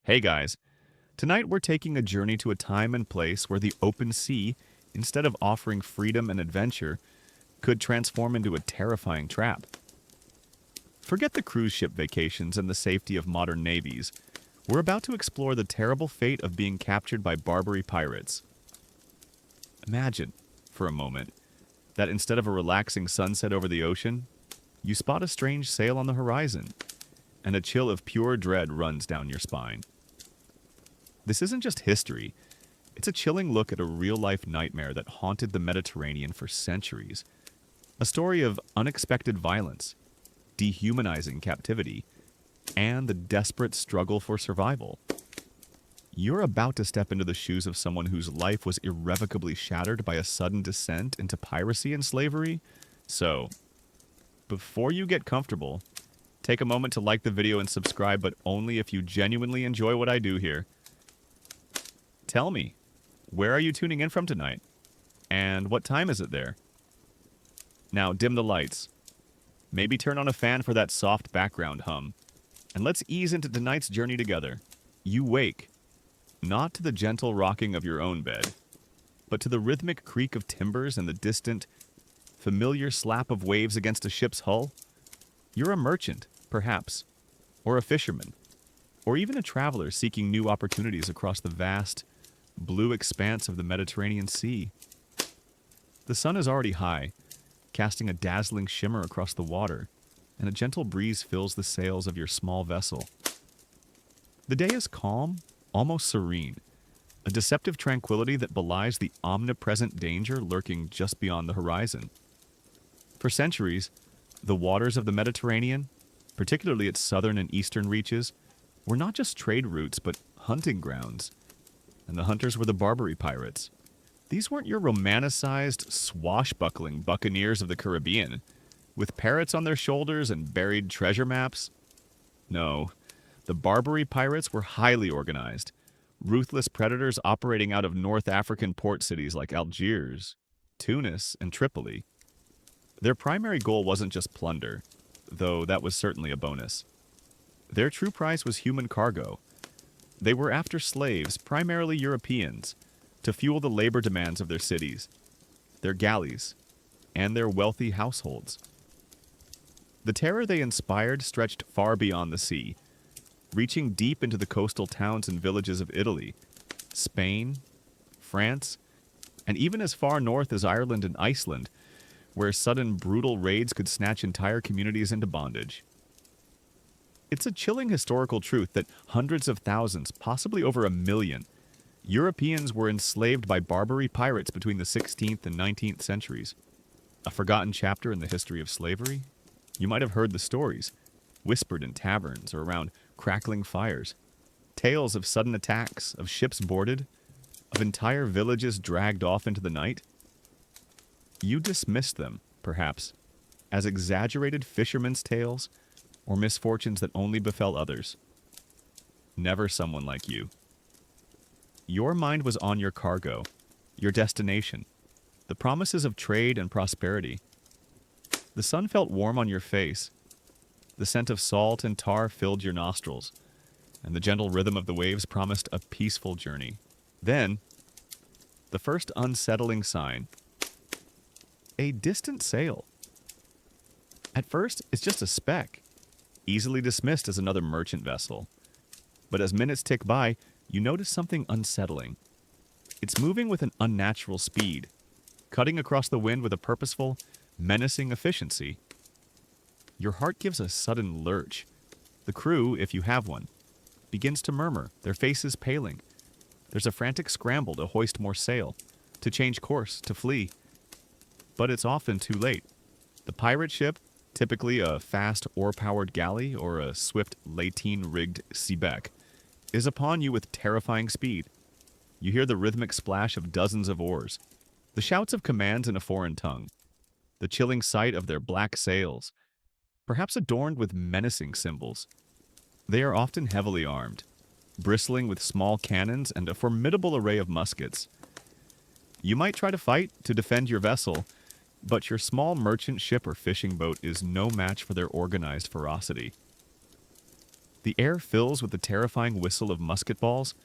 Hey guys, tonight we're taking a journey to a time and place where the open sea, instead of offering freedom and adventure, could transform into a terrifying trap. Forget the cruise ship vacations and the safety of modern navies. We're about to explore the terrible fate of being captured by Barbary pirates. Imagine, for a moment, that instead of a relaxing sunset over the ocean, you spot a strange sail on the horizon, and a chill of pure dread runs down your spine. This isn't just history, it's a chilling look at a real-life nightmare that haunted the Mediterranean for centuries. A story of unexpected violence, dehumanizing captivity, and the desperate struggle for survival. You're about to step into the shoes of someone whose life was irrevocably shattered by a sudden descent into piracy and slavery. So, before you get comfortable, take a moment to like the video and subscribe, but only if you genuinely enjoy what I do here. Tell me, where are you tuning in from tonight? And what time is it there? Now dim the lights. Maybe turn on a fan for that soft background hum. And let's ease into tonight's journey together. You wake, not to the gentle rocking of your own bed, but to the rhythmic creak of timbers and the distant, familiar slap of waves against a ship's hull. You're a merchant, perhaps, or a fisherman, or even a traveler seeking new opportunities across the vast, blue expanse of the Mediterranean Sea. The sun is already high, casting a dazzling shimmer across the water, and a gentle breeze fills the sails of your small vessel. The day is calm, almost serene, a deceptive tranquility that belies the omnipresent danger lurking just beyond the horizon. For centuries, the waters of the Mediterranean, particularly its southern and eastern reaches, were not just trade routes but hunting grounds. And the hunters were the Barbary Pirates. These weren't your romanticized, swashbuckling buccaneers of the Caribbean, with parrots on their shoulders and buried treasure maps. No, the Barbary Pirates were highly organized, ruthless predators operating out of North African port cities like Algiers, Tunis, and Tripoli. Their primary goal wasn't just plunder, though that was certainly a bonus. Their true prize was human cargo. They were after slaves, primarily Europeans, to fuel the labor demands of their cities, their galleys, and their wealthy households. The terror they inspired stretched far beyond the sea, reaching deep into the coastal towns and villages of Italy, Spain, France, and even as far north as Ireland and Iceland, where sudden brutal raids could snatch entire communities into bondage. It's a chilling historical truth that hundreds of thousands, possibly over 1 million, Europeans were enslaved by Barbary pirates between the 16th and 19th centuries. A forgotten chapter in the history of slavery? You might have heard the stories, whispered in taverns or around crackling fires. Tales of sudden attacks, of ships boarded, of entire villages dragged off into the night. You dismissed them, perhaps, as exaggerated fishermen's tales or misfortunes that only befell others. Never someone like you. Your mind was on your cargo, your destination, the promises of trade and prosperity. The sun felt warm on your face. The scent of salt and tar filled your nostrils, and the gentle rhythm of the waves promised a peaceful journey. Then, the first unsettling sign. A distant sail. At first, it's just a speck, easily dismissed as another merchant vessel. But as minutes tick by, you notice something unsettling. It's moving with an unnatural speed, cutting across the wind with a purposeful, menacing efficiency. Your heart gives a sudden lurch. The crew, if you have one, begins to murmur, their faces paling. There's a frantic scramble to hoist more sail, to change course, to flee. But it's often too late. The pirate ship, typically a fast oar-powered galley or a swift lateen-rigged xebec, is upon you with terrifying speed. You hear the rhythmic splash of dozens of oars, the shouts of commands in a foreign tongue, the chilling sight of their black sails, perhaps adorned with menacing symbols. They are often heavily armed, bristling with small cannons and a formidable array of muskets. You might try to fight to defend your vessel, but your small merchant ship or fishing boat is no match for their organized ferocity. The air fills with the terrifying whistle of musket balls,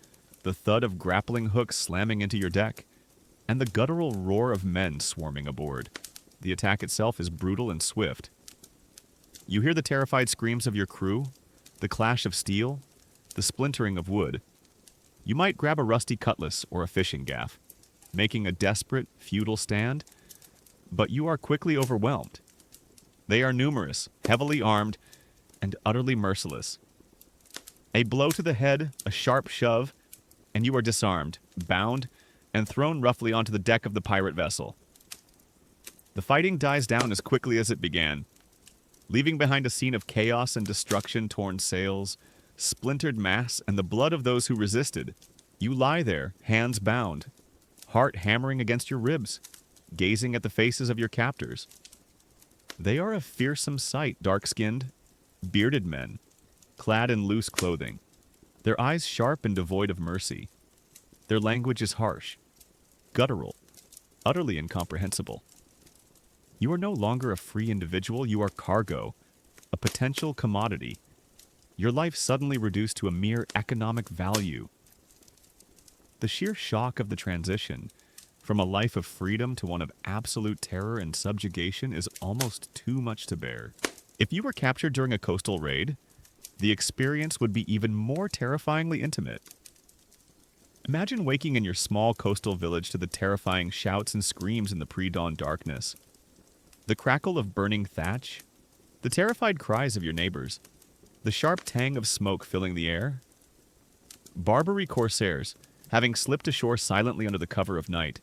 the thud of grappling hooks slamming into your deck, and the guttural roar of men swarming aboard. The attack itself is brutal and swift. You hear the terrified screams of your crew, the clash of steel, the splintering of wood. You might grab a rusty cutlass or a fishing gaff, making a desperate, futile stand, but you are quickly overwhelmed. They are numerous, heavily armed, and utterly merciless. A blow to the head, a sharp shove, and you are disarmed, bound, and thrown roughly onto the deck of the pirate vessel. The fighting dies down as quickly as it began, leaving behind a scene of chaos and destruction, torn sails, splintered masts, and the blood of those who resisted. You lie there, hands bound, heart hammering against your ribs, gazing at the faces of your captors. They are a fearsome sight, dark-skinned, bearded men, clad in loose clothing, their eyes sharp and devoid of mercy. Their language is harsh, guttural, utterly incomprehensible. You are no longer a free individual, you are cargo, a potential commodity. Your life suddenly reduced to a mere economic value. The sheer shock of the transition from a life of freedom to one of absolute terror and subjugation is almost too much to bear. If you were captured during a coastal raid, the experience would be even more terrifyingly intimate. Imagine waking in your small coastal village to the terrifying shouts and screams in the pre-dawn darkness. The crackle of burning thatch, the terrified cries of your neighbors, the sharp tang of smoke filling the air. Barbary Corsairs, having slipped ashore silently under the cover of night,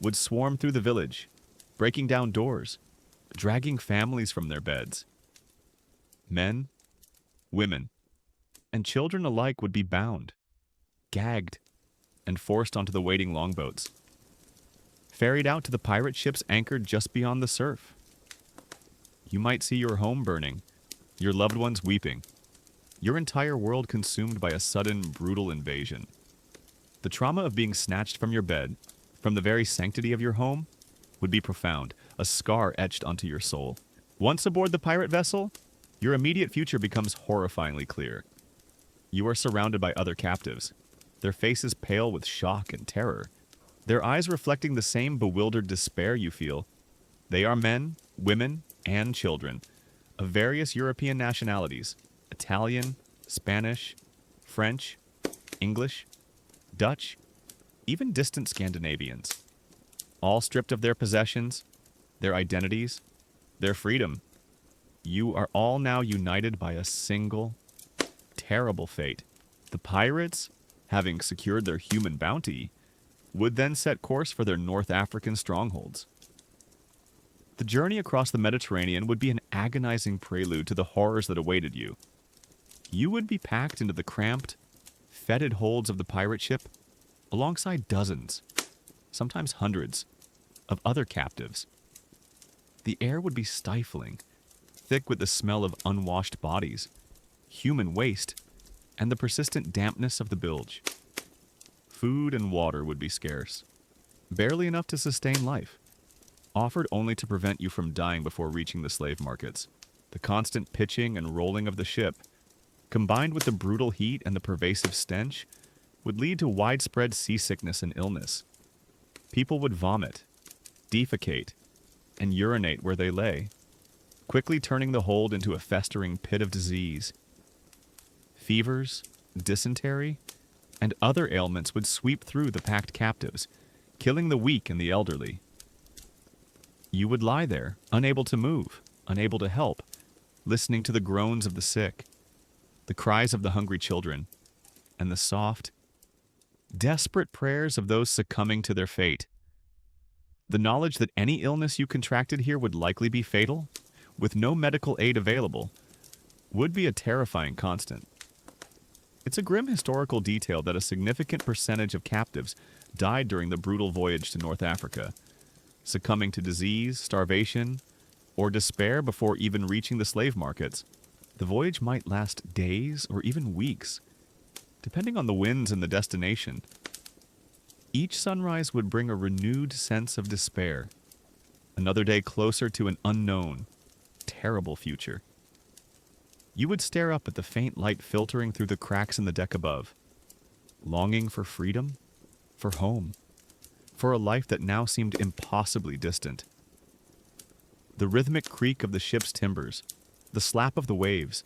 would swarm through the village, breaking down doors, dragging families from their beds. Men, women, and children alike would be bound, gagged, and forced onto the waiting longboats, ferried out to the pirate ships anchored just beyond the surf. You might see your home burning, your loved ones weeping, your entire world consumed by a sudden, brutal invasion. The trauma of being snatched from your bed, from the very sanctity of your home, would be profound, a scar etched onto your soul. Once aboard the pirate vessel, your immediate future becomes horrifyingly clear. You are surrounded by other captives, their faces pale with shock and terror, their eyes reflecting the same bewildered despair you feel. They are men, women, and children of various European nationalities: Italian, Spanish, French, English, Dutch, even distant Scandinavians, all stripped of their possessions, their identities, their freedom. You are all now united by a single, terrible fate. The pirates, having secured their human bounty, would then set course for their North African strongholds. The journey across the Mediterranean would be an agonizing prelude to the horrors that awaited you. You would be packed into the cramped, fetid holds of the pirate ship, alongside dozens, sometimes hundreds, of other captives. The air would be stifling, thick with the smell of unwashed bodies, human waste, and the persistent dampness of the bilge. Food and water would be scarce, barely enough to sustain life, offered only to prevent you from dying before reaching the slave markets. The constant pitching and rolling of the ship, combined with the brutal heat and the pervasive stench, would lead to widespread seasickness and illness. People would vomit, defecate, and urinate where they lay, quickly turning the hold into a festering pit of disease. Fevers, dysentery, and other ailments would sweep through the packed captives, killing the weak and the elderly. You would lie there, unable to move, unable to help, listening to the groans of the sick, the cries of the hungry children, and the soft, desperate prayers of those succumbing to their fate. The knowledge that any illness you contracted here would likely be fatal, with no medical aid available, would be a terrifying constant. It's a grim historical detail that a significant percentage of captives died during the brutal voyage to North Africa, succumbing to disease, starvation, or despair before even reaching the slave markets. The voyage might last days or even weeks, depending on the winds and the destination. Each sunrise would bring a renewed sense of despair, another day closer to an unknown, terrible future. You would stare up at the faint light filtering through the cracks in the deck above, longing for freedom, for home, for a life that now seemed impossibly distant. The rhythmic creak of the ship's timbers, the slap of the waves,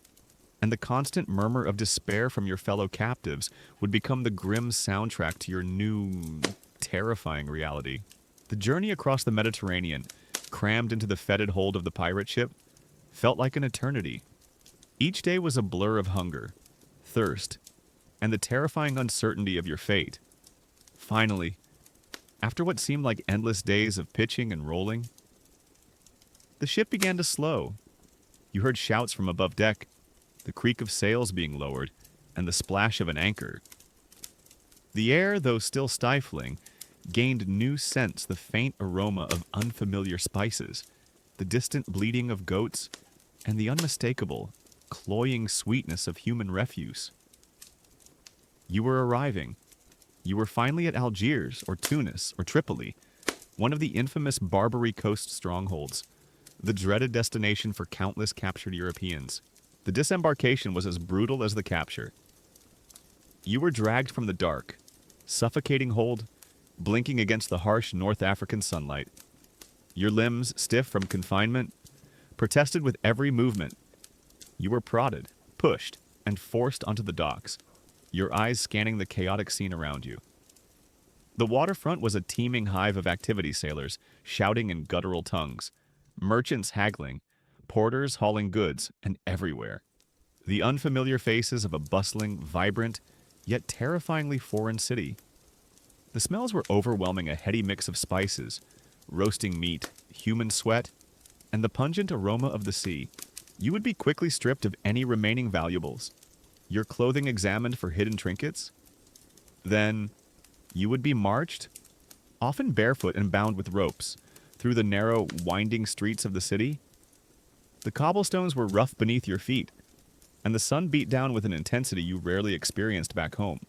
and the constant murmur of despair from your fellow captives would become the grim soundtrack to your new, terrifying reality. The journey across the Mediterranean, crammed into the fetid hold of the pirate ship, felt like an eternity. Each day was a blur of hunger, thirst, and the terrifying uncertainty of your fate. Finally, after what seemed like endless days of pitching and rolling, the ship began to slow. You heard shouts from above deck, the creak of sails being lowered, and the splash of an anchor. The air, though still stifling, gained new scents, the faint aroma of unfamiliar spices, the distant bleating of goats, and the unmistakable, cloying sweetness of human refuse. You were arriving. You were finally at Algiers, or Tunis, or Tripoli, one of the infamous Barbary coast strongholds, the dreaded destination for countless captured Europeans. The disembarkation was as brutal as the capture. You were dragged from the dark, suffocating hold, blinking against the harsh North African sunlight. Your limbs, stiff from confinement, protested with every movement. You were prodded, pushed, and forced onto the docks, your eyes scanning the chaotic scene around you. The waterfront was a teeming hive of activity sailors, shouting in guttural tongues, merchants haggling, porters hauling goods, and everywhere, the unfamiliar faces of a bustling, vibrant, yet terrifyingly foreign city. The smells were overwhelming, a heady mix of spices, roasting meat, human sweat, and the pungent aroma of the sea. You would be quickly stripped of any remaining valuables, your clothing examined for hidden trinkets. Then, you would be marched, often barefoot and bound with ropes, through the narrow, winding streets of the city. The cobblestones were rough beneath your feet, and the sun beat down with an intensity you rarely experienced back home.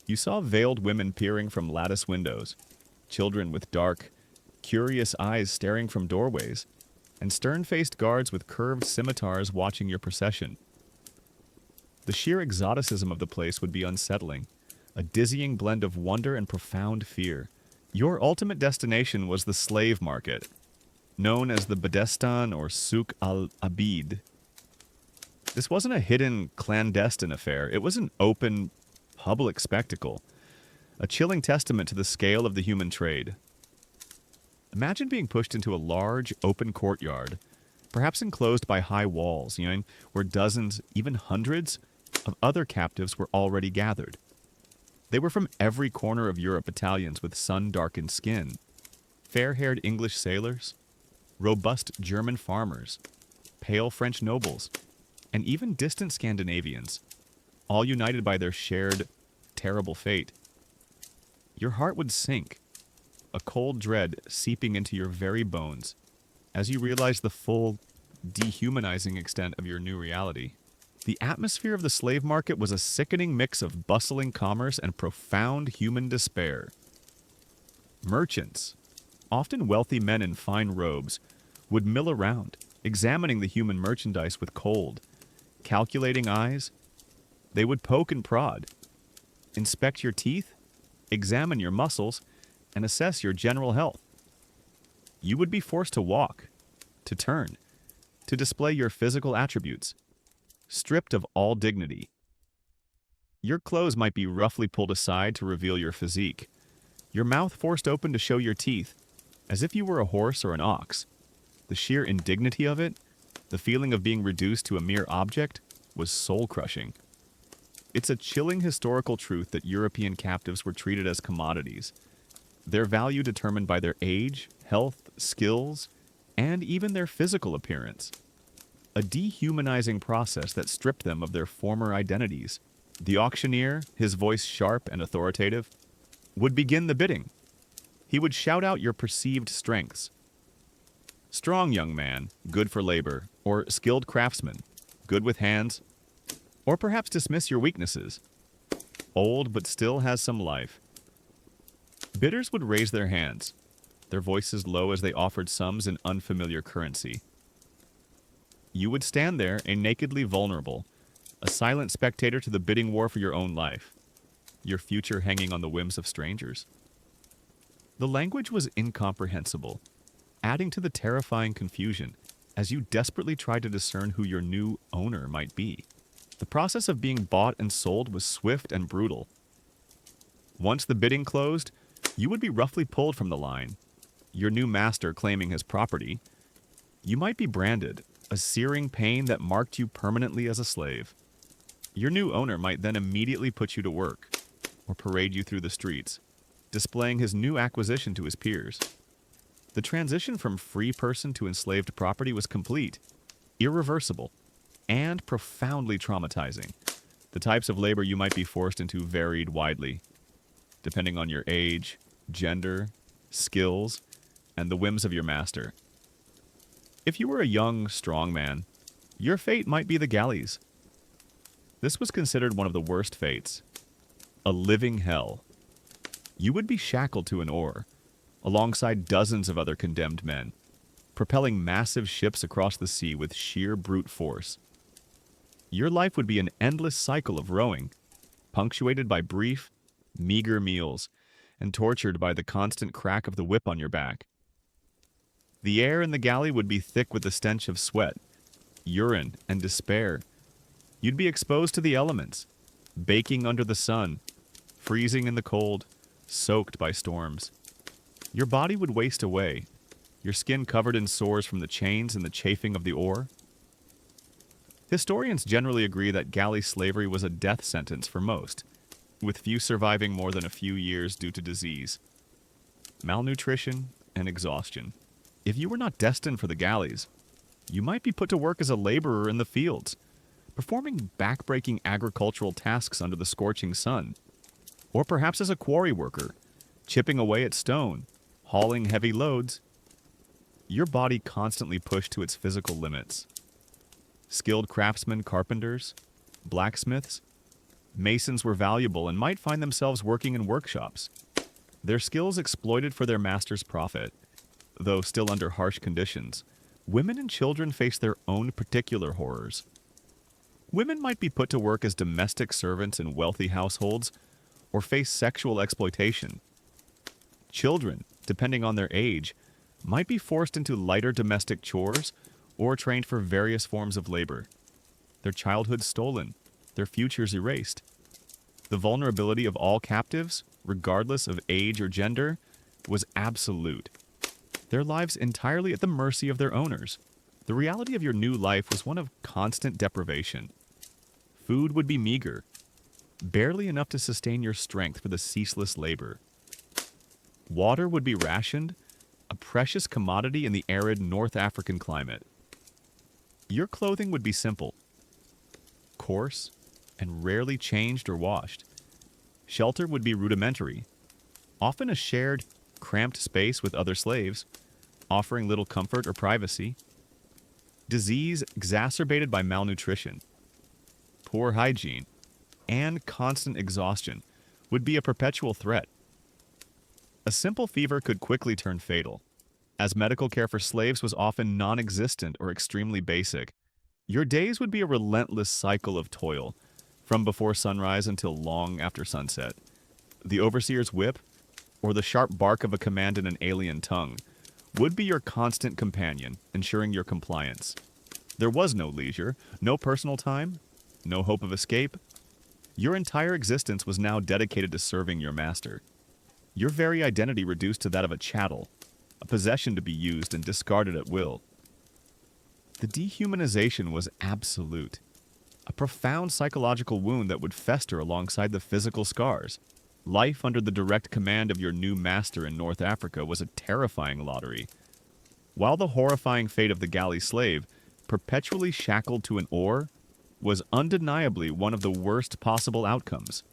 You saw veiled women peering from lattice windows, children with dark, curious eyes staring from doorways, and stern-faced guards with curved scimitars watching your procession. The sheer exoticism of the place would be unsettling, a dizzying blend of wonder and profound fear. Your ultimate destination was the slave market, known as the Bedtime or Souk al-Abid. This wasn't a hidden, clandestine affair. It was an open, public spectacle, a chilling testament to the scale of the human trade. Imagine being pushed into a large, open courtyard, perhaps enclosed by high walls, where dozens, even hundreds, of other captives were already gathered. They were from every corner of Europe, Italians with sun-darkened skin, fair-haired English sailors, robust German farmers, pale French nobles, and even distant Scandinavians, all united by their shared, terrible fate. Your heart would sink, a cold dread seeping into your very bones, as you realized the full, dehumanizing extent of your new reality. The atmosphere of the slave market was a sickening mix of bustling commerce and profound human despair. Merchants, often wealthy men in fine robes, would mill around, examining the human merchandise with cold, calculating eyes. They would poke and prod, inspect your teeth, examine your muscles, and assess your general health. You would be forced to walk, to turn, to display your physical attributes, stripped of all dignity. Your clothes might be roughly pulled aside to reveal your physique, your mouth forced open to show your teeth, as if you were a horse or an ox. The sheer indignity of it, the feeling of being reduced to a mere object, was soul-crushing. It's a chilling historical truth that European captives were treated as commodities, their value determined by their age, health, skills, and even their physical appearance. A dehumanizing process that stripped them of their former identities. The auctioneer, his voice sharp and authoritative, would begin the bidding. He would shout out your perceived strengths. Strong young man, good for labor, or skilled craftsman, good with hands, or perhaps dismiss your weaknesses. Old but still has some life. Bidders would raise their hands, their voices low as they offered sums in unfamiliar currency. You would stand there, a nakedly vulnerable, a silent spectator to the bidding war for your own life, your future hanging on the whims of strangers. The language was incomprehensible, adding to the terrifying confusion as you desperately tried to discern who your new owner might be. The process of being bought and sold was swift and brutal. Once the bidding closed, you would be roughly pulled from the line, your new master claiming his property. You might be branded, a searing pain that marked you permanently as a slave. Your new owner might then immediately put you to work, or parade you through the streets, displaying his new acquisition to his peers. The transition from free person to enslaved property was complete, irreversible, and profoundly traumatizing. The types of labor you might be forced into varied widely, depending on your age, gender, skills, and the whims of your master. If you were a young, strong man, your fate might be the galleys. This was considered one of the worst fates, a living hell. You would be shackled to an oar, alongside dozens of other condemned men, propelling massive ships across the sea with sheer brute force. Your life would be an endless cycle of rowing, punctuated by brief, meager meals, and tortured by the constant crack of the whip on your back. The air in the galley would be thick with the stench of sweat, urine, and despair. You'd be exposed to the elements, baking under the sun, freezing in the cold, soaked by storms. Your body would waste away, your skin covered in sores from the chains and the chafing of the oar. Historians generally agree that galley slavery was a death sentence for most, with few surviving more than a few years due to disease, malnutrition, and exhaustion. If you were not destined for the galleys, you might be put to work as a laborer in the fields, performing back-breaking agricultural tasks under the scorching sun, or perhaps as a quarry worker, chipping away at stone, hauling heavy loads. Your body constantly pushed to its physical limits. Skilled craftsmen, carpenters, blacksmiths, masons were valuable and might find themselves working in workshops, their skills exploited for their master's profit. Though still under harsh conditions, women and children faced their own particular horrors. Women might be put to work as domestic servants in wealthy households or face sexual exploitation. Children, depending on their age, might be forced into lighter domestic chores or trained for various forms of labor. Their childhood stolen, their futures erased. The vulnerability of all captives, regardless of age or gender, was absolute. Their lives entirely at the mercy of their owners. The reality of your new life was one of constant deprivation. Food would be meager, barely enough to sustain your strength for the ceaseless labor. Water would be rationed, a precious commodity in the arid North African climate. Your clothing would be simple, coarse, and rarely changed or washed. Shelter would be rudimentary, often a shared, cramped space with other slaves, offering little comfort or privacy. Disease exacerbated by malnutrition, poor hygiene, and constant exhaustion would be a perpetual threat. A simple fever could quickly turn fatal, as medical care for slaves was often non-existent or extremely basic. Your days would be a relentless cycle of toil, from before sunrise until long after sunset. The overseer's whip, or the sharp bark of a command in an alien tongue, would be your constant companion, ensuring your compliance. There was no leisure, no personal time, no hope of escape. Your entire existence was now dedicated to serving your master. Your very identity reduced to that of a chattel, a possession to be used and discarded at will. The dehumanization was absolute, a profound psychological wound that would fester alongside the physical scars. Life under the direct command of your new master in North Africa was a terrifying lottery. While the horrifying fate of the galley slave, perpetually shackled to an oar, was undeniably one of the worst possible outcomes.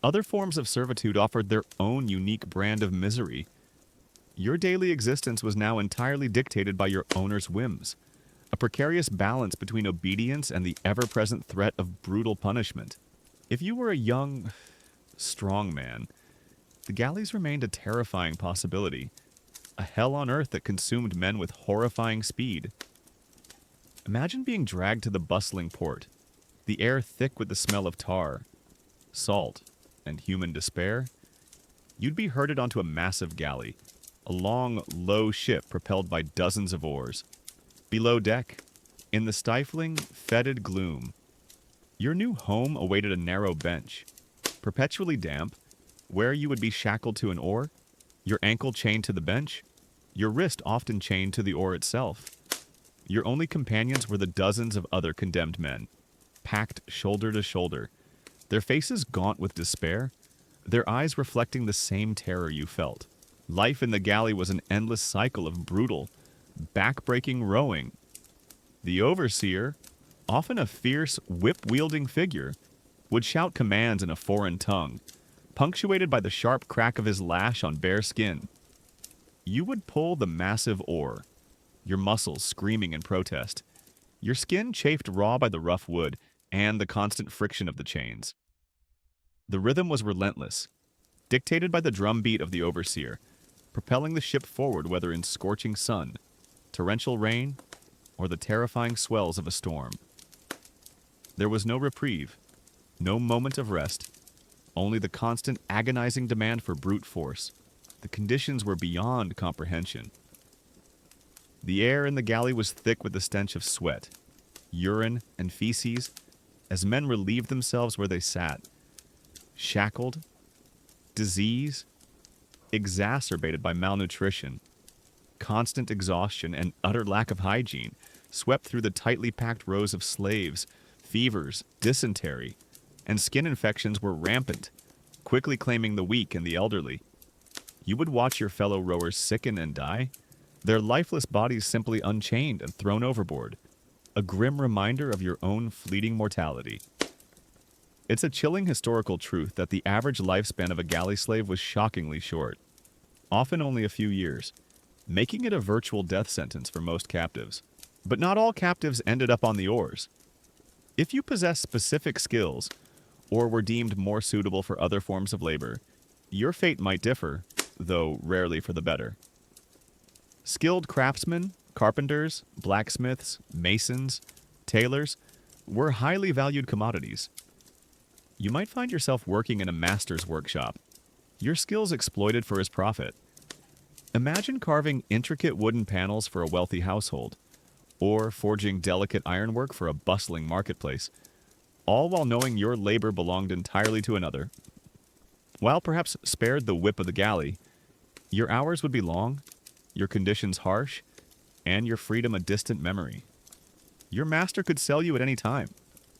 Other forms of servitude offered their own unique brand of misery. Your daily existence was now entirely dictated by your owner's whims, a precarious balance between obedience and the ever-present threat of brutal punishment. If you were a young, strong man, the galleys remained a terrifying possibility, a hell on earth that consumed men with horrifying speed. Imagine being dragged to the bustling port, the air thick with the smell of tar, salt, and human despair. You'd be herded onto a massive galley, a long, low ship propelled by dozens of oars. Below deck, in the stifling, fetid gloom, your new home awaited a narrow bench, perpetually damp, where you would be shackled to an oar, your ankle chained to the bench, your wrist often chained to the oar itself. Your only companions were the dozens of other condemned men, packed shoulder to shoulder, their faces gaunt with despair, their eyes reflecting the same terror you felt. Life in the galley was an endless cycle of brutal, back-breaking rowing. The overseer, often a fierce, whip-wielding figure, would shout commands in a foreign tongue, punctuated by the sharp crack of his lash on bare skin. You would pull the massive oar, your muscles screaming in protest, your skin chafed raw by the rough wood and the constant friction of the chains. The rhythm was relentless, dictated by the drumbeat of the overseer, propelling the ship forward whether in scorching sun, torrential rain, or the terrifying swells of a storm. There was no reprieve, no moment of rest, only the constant agonizing demand for brute force. The conditions were beyond comprehension. The air in the galley was thick with the stench of sweat, urine, and feces as men relieved themselves where they sat, shackled, disease, exacerbated by malnutrition, constant exhaustion, and utter lack of hygiene swept through the tightly packed rows of slaves. Fevers, dysentery, and skin infections were rampant, quickly claiming the weak and the elderly. You would watch your fellow rowers sicken and die, their lifeless bodies simply unchained and thrown overboard, a grim reminder of your own fleeting mortality. It's a chilling historical truth that the average lifespan of a galley slave was shockingly short, often only a few years, making it a virtual death sentence for most captives. But not all captives ended up on the oars. If you possess specific skills, or were deemed more suitable for other forms of labor, your fate might differ, though rarely for the better. Skilled craftsmen, carpenters, blacksmiths, masons, tailors were highly valued commodities. You might find yourself working in a master's workshop, your skills exploited for his profit. Imagine carving intricate wooden panels for a wealthy household, or forging delicate ironwork for a bustling marketplace, all while knowing your labor belonged entirely to another. While perhaps spared the whip of the galley, your hours would be long, your conditions harsh, and your freedom a distant memory. Your master could sell you at any time,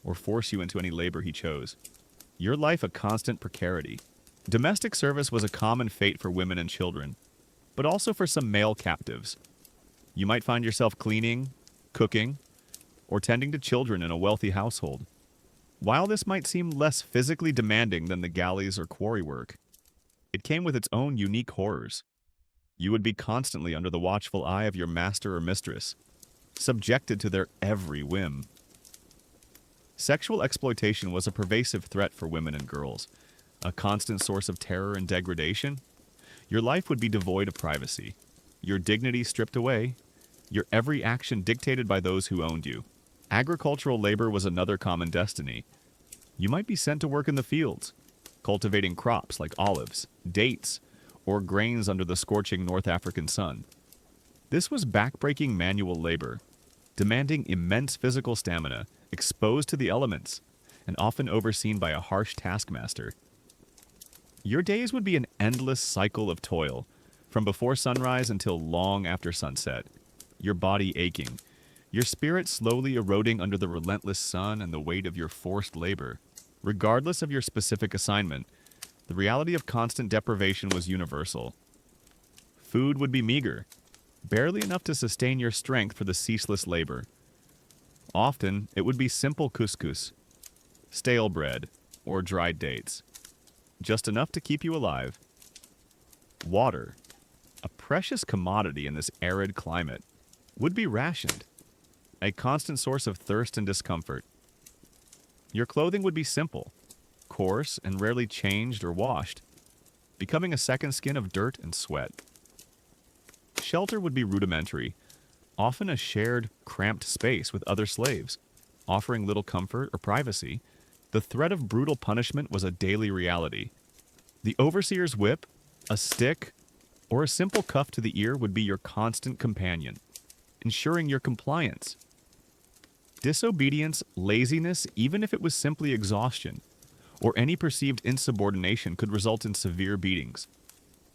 or force you into any labor he chose. Your life a constant precarity. Domestic service was a common fate for women and children, but also for some male captives. You might find yourself cleaning, cooking, or tending to children in a wealthy household. While this might seem less physically demanding than the galleys or quarry work, it came with its own unique horrors. You would be constantly under the watchful eye of your master or mistress, subjected to their every whim. Sexual exploitation was a pervasive threat for women and girls, a constant source of terror and degradation. Your life would be devoid of privacy, your dignity stripped away, your every action dictated by those who owned you. Agricultural labor was another common destiny. You might be sent to work in the fields, cultivating crops like olives, dates, or grains under the scorching North African sun. This was backbreaking manual labor, demanding immense physical stamina, exposed to the elements, and often overseen by a harsh taskmaster. Your days would be an endless cycle of toil, from before sunrise until long after sunset, your body aching, your spirit slowly eroding under the relentless sun and the weight of your forced labor. Regardless of your specific assignment, the reality of constant deprivation was universal. Food would be meager, barely enough to sustain your strength for the ceaseless labor. Often, it would be simple couscous, stale bread, or dried dates, just enough to keep you alive. Water, a precious commodity in this arid climate, would be rationed, a constant source of thirst and discomfort. Your clothing would be simple, coarse, and rarely changed or washed, becoming a second skin of dirt and sweat. Shelter would be rudimentary, often a shared, cramped space with other slaves, offering little comfort or privacy. The threat of brutal punishment was a daily reality. The overseer's whip, a stick, or a simple cuff to the ear would be your constant companion, ensuring your compliance. Disobedience, laziness, even if it was simply exhaustion, or any perceived insubordination could result in severe beatings,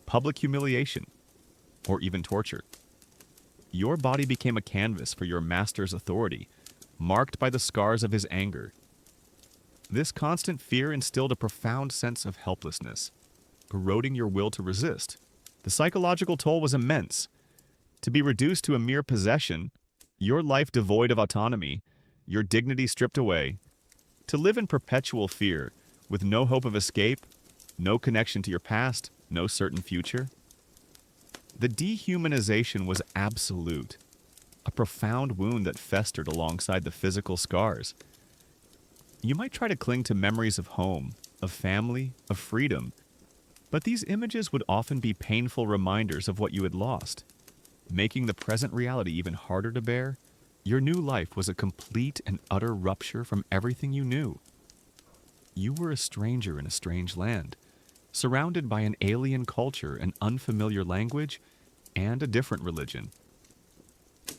public humiliation, or even torture. Your body became a canvas for your master's authority, marked by the scars of his anger. This constant fear instilled a profound sense of helplessness, eroding your will to resist. The psychological toll was immense. To be reduced to a mere possession, your life devoid of autonomy, your dignity stripped away, to live in perpetual fear, with no hope of escape, no connection to your past, no certain future. The dehumanization was absolute, a profound wound that festered alongside the physical scars. You might try to cling to memories of home, of family, of freedom, but these images would often be painful reminders of what you had lost. Making the present reality even harder to bear, your new life was a complete and utter rupture from everything you knew. You were a stranger in a strange land, surrounded by an alien culture, an unfamiliar language, and a different religion.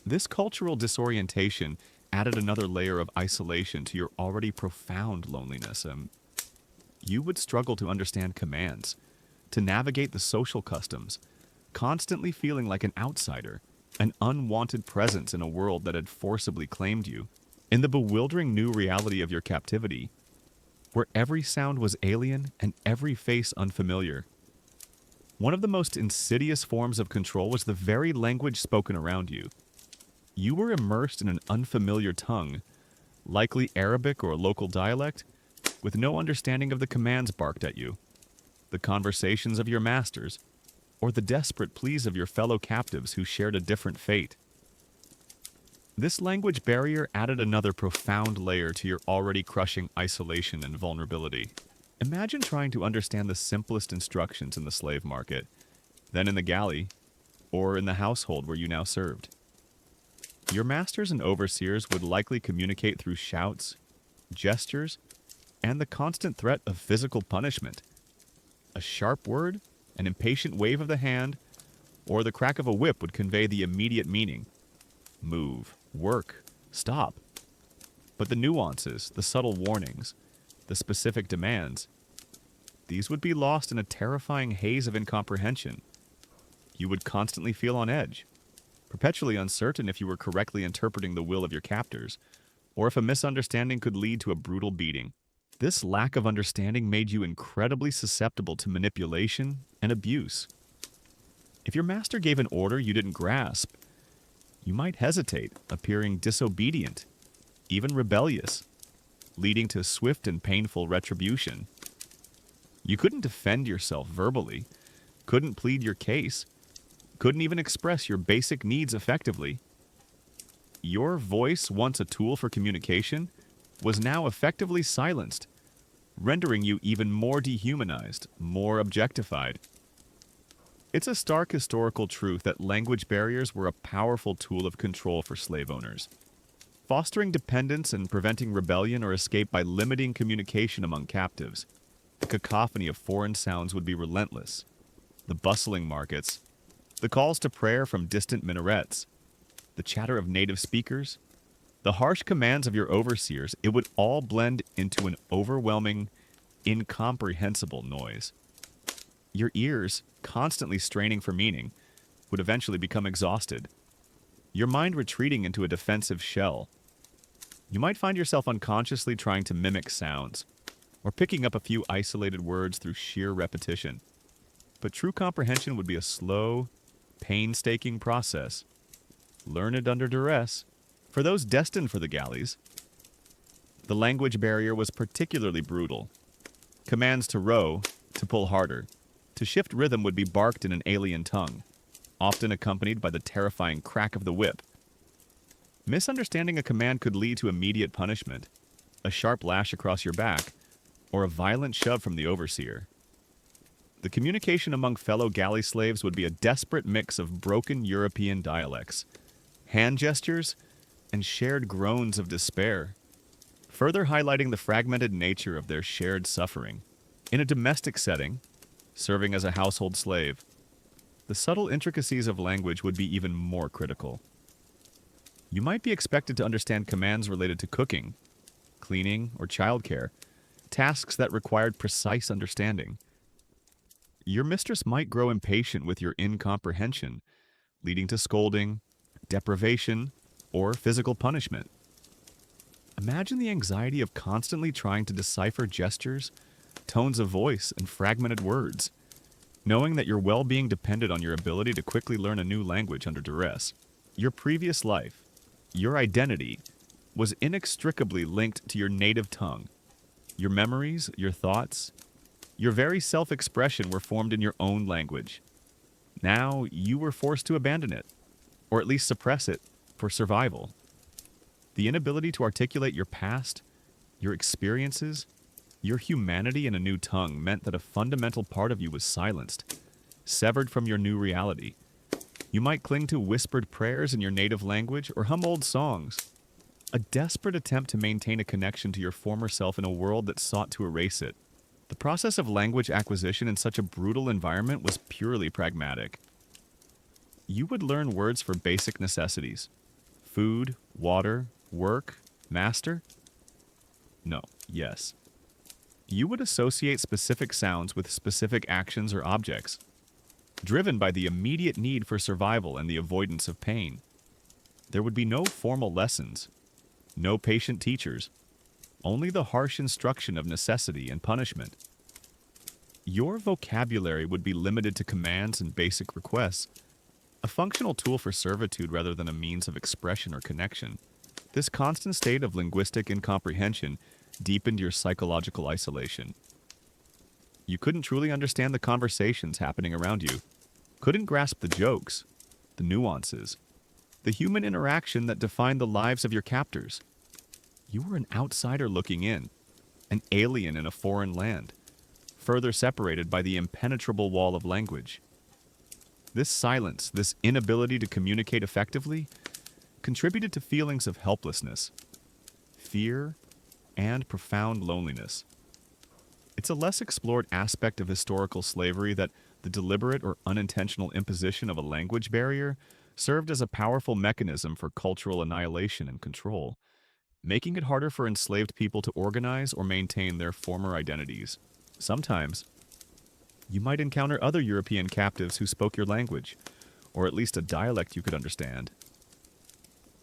This cultural disorientation added another layer of isolation to your already profound loneliness. You would struggle to understand commands, to navigate the social customs, constantly feeling like an outsider, an unwanted presence in a world that had forcibly claimed you. In the bewildering new reality of your captivity, where every sound was alien and every face unfamiliar, one of the most insidious forms of control was the very language spoken around you. You were immersed in an unfamiliar tongue, likely Arabic or a local dialect, with no understanding of the commands barked at you, the conversations of your masters, or the desperate pleas of your fellow captives who shared a different fate. This language barrier added another profound layer to your already crushing isolation and vulnerability. Imagine trying to understand the simplest instructions in the slave market, then in the galley, or in the household where you now served. Your masters and overseers would likely communicate through shouts, gestures, and the constant threat of physical punishment. A sharp word, an impatient wave of the hand, or the crack of a whip would convey the immediate meaning. Move, work, stop. But the nuances, the subtle warnings, the specific demands, these would be lost in a terrifying haze of incomprehension. You would constantly feel on edge, perpetually uncertain if you were correctly interpreting the will of your captors, or if a misunderstanding could lead to a brutal beating. This lack of understanding made you incredibly susceptible to manipulation and abuse. If your master gave an order you didn't grasp, you might hesitate, appearing disobedient, even rebellious, leading to swift and painful retribution. You couldn't defend yourself verbally, couldn't plead your case, couldn't even express your basic needs effectively. Your voice, once a tool for communication, was now effectively silenced, rendering you even more dehumanized, more objectified. It's a stark historical truth that language barriers were a powerful tool of control for slave owners, fostering dependence and preventing rebellion or escape by limiting communication among captives. The cacophony of foreign sounds would be relentless. The bustling markets, the calls to prayer from distant minarets, the chatter of native speakers, the harsh commands of your overseers, it would all blend into an overwhelming, incomprehensible noise. Your ears, constantly straining for meaning, would eventually become exhausted, your mind retreating into a defensive shell. You might find yourself unconsciously trying to mimic sounds, or picking up a few isolated words through sheer repetition. But true comprehension would be a slow, painstaking process, learned under duress. For those destined for the galleys, the language barrier was particularly brutal. Commands to row, to pull harder, to shift rhythm would be barked in an alien tongue, often accompanied by the terrifying crack of the whip. Misunderstanding a command could lead to immediate punishment, a sharp lash across your back, or a violent shove from the overseer. The communication among fellow galley slaves would be a desperate mix of broken European dialects, hand gestures, and shared groans of despair, further highlighting the fragmented nature of their shared suffering. In a domestic setting, serving as a household slave, the subtle intricacies of language would be even more critical. You might be expected to understand commands related to cooking, cleaning, or childcare, tasks that required precise understanding. Your mistress might grow impatient with your incomprehension, leading to scolding, deprivation, or physical punishment. Imagine the anxiety of constantly trying to decipher gestures, tones of voice, and fragmented words, knowing that your well-being depended on your ability to quickly learn a new language under duress. Your previous life, your identity, was inextricably linked to your native tongue. Your memories, your thoughts, your very self-expression were formed in your own language. Now you were forced to abandon it, or at least suppress it, for survival. The inability to articulate your past, your experiences, your humanity in a new tongue meant that a fundamental part of you was silenced, severed from your new reality. You might cling to whispered prayers in your native language or hum old songs, a desperate attempt to maintain a connection to your former self in a world that sought to erase it. The process of language acquisition in such a brutal environment was purely pragmatic. You would learn words for basic necessities: food, water, work, master? No, yes. You would associate specific sounds with specific actions or objects, driven by the immediate need for survival and the avoidance of pain. There would be no formal lessons, no patient teachers, only the harsh instruction of necessity and punishment. Your vocabulary would be limited to commands and basic requests, a functional tool for servitude rather than a means of expression or connection. This constant state of linguistic incomprehension deepened your psychological isolation. You couldn't truly understand the conversations happening around you, couldn't grasp the jokes, the nuances, the human interaction that defined the lives of your captors. You were an outsider looking in, an alien in a foreign land, further separated by the impenetrable wall of language. This silence, this inability to communicate effectively, contributed to feelings of helplessness, fear, and profound loneliness. It's a less explored aspect of historical slavery that the deliberate or unintentional imposition of a language barrier served as a powerful mechanism for cultural annihilation and control, making it harder for enslaved people to organize or maintain their former identities. Sometimes, you might encounter other European captives who spoke your language, or at least a dialect you could understand.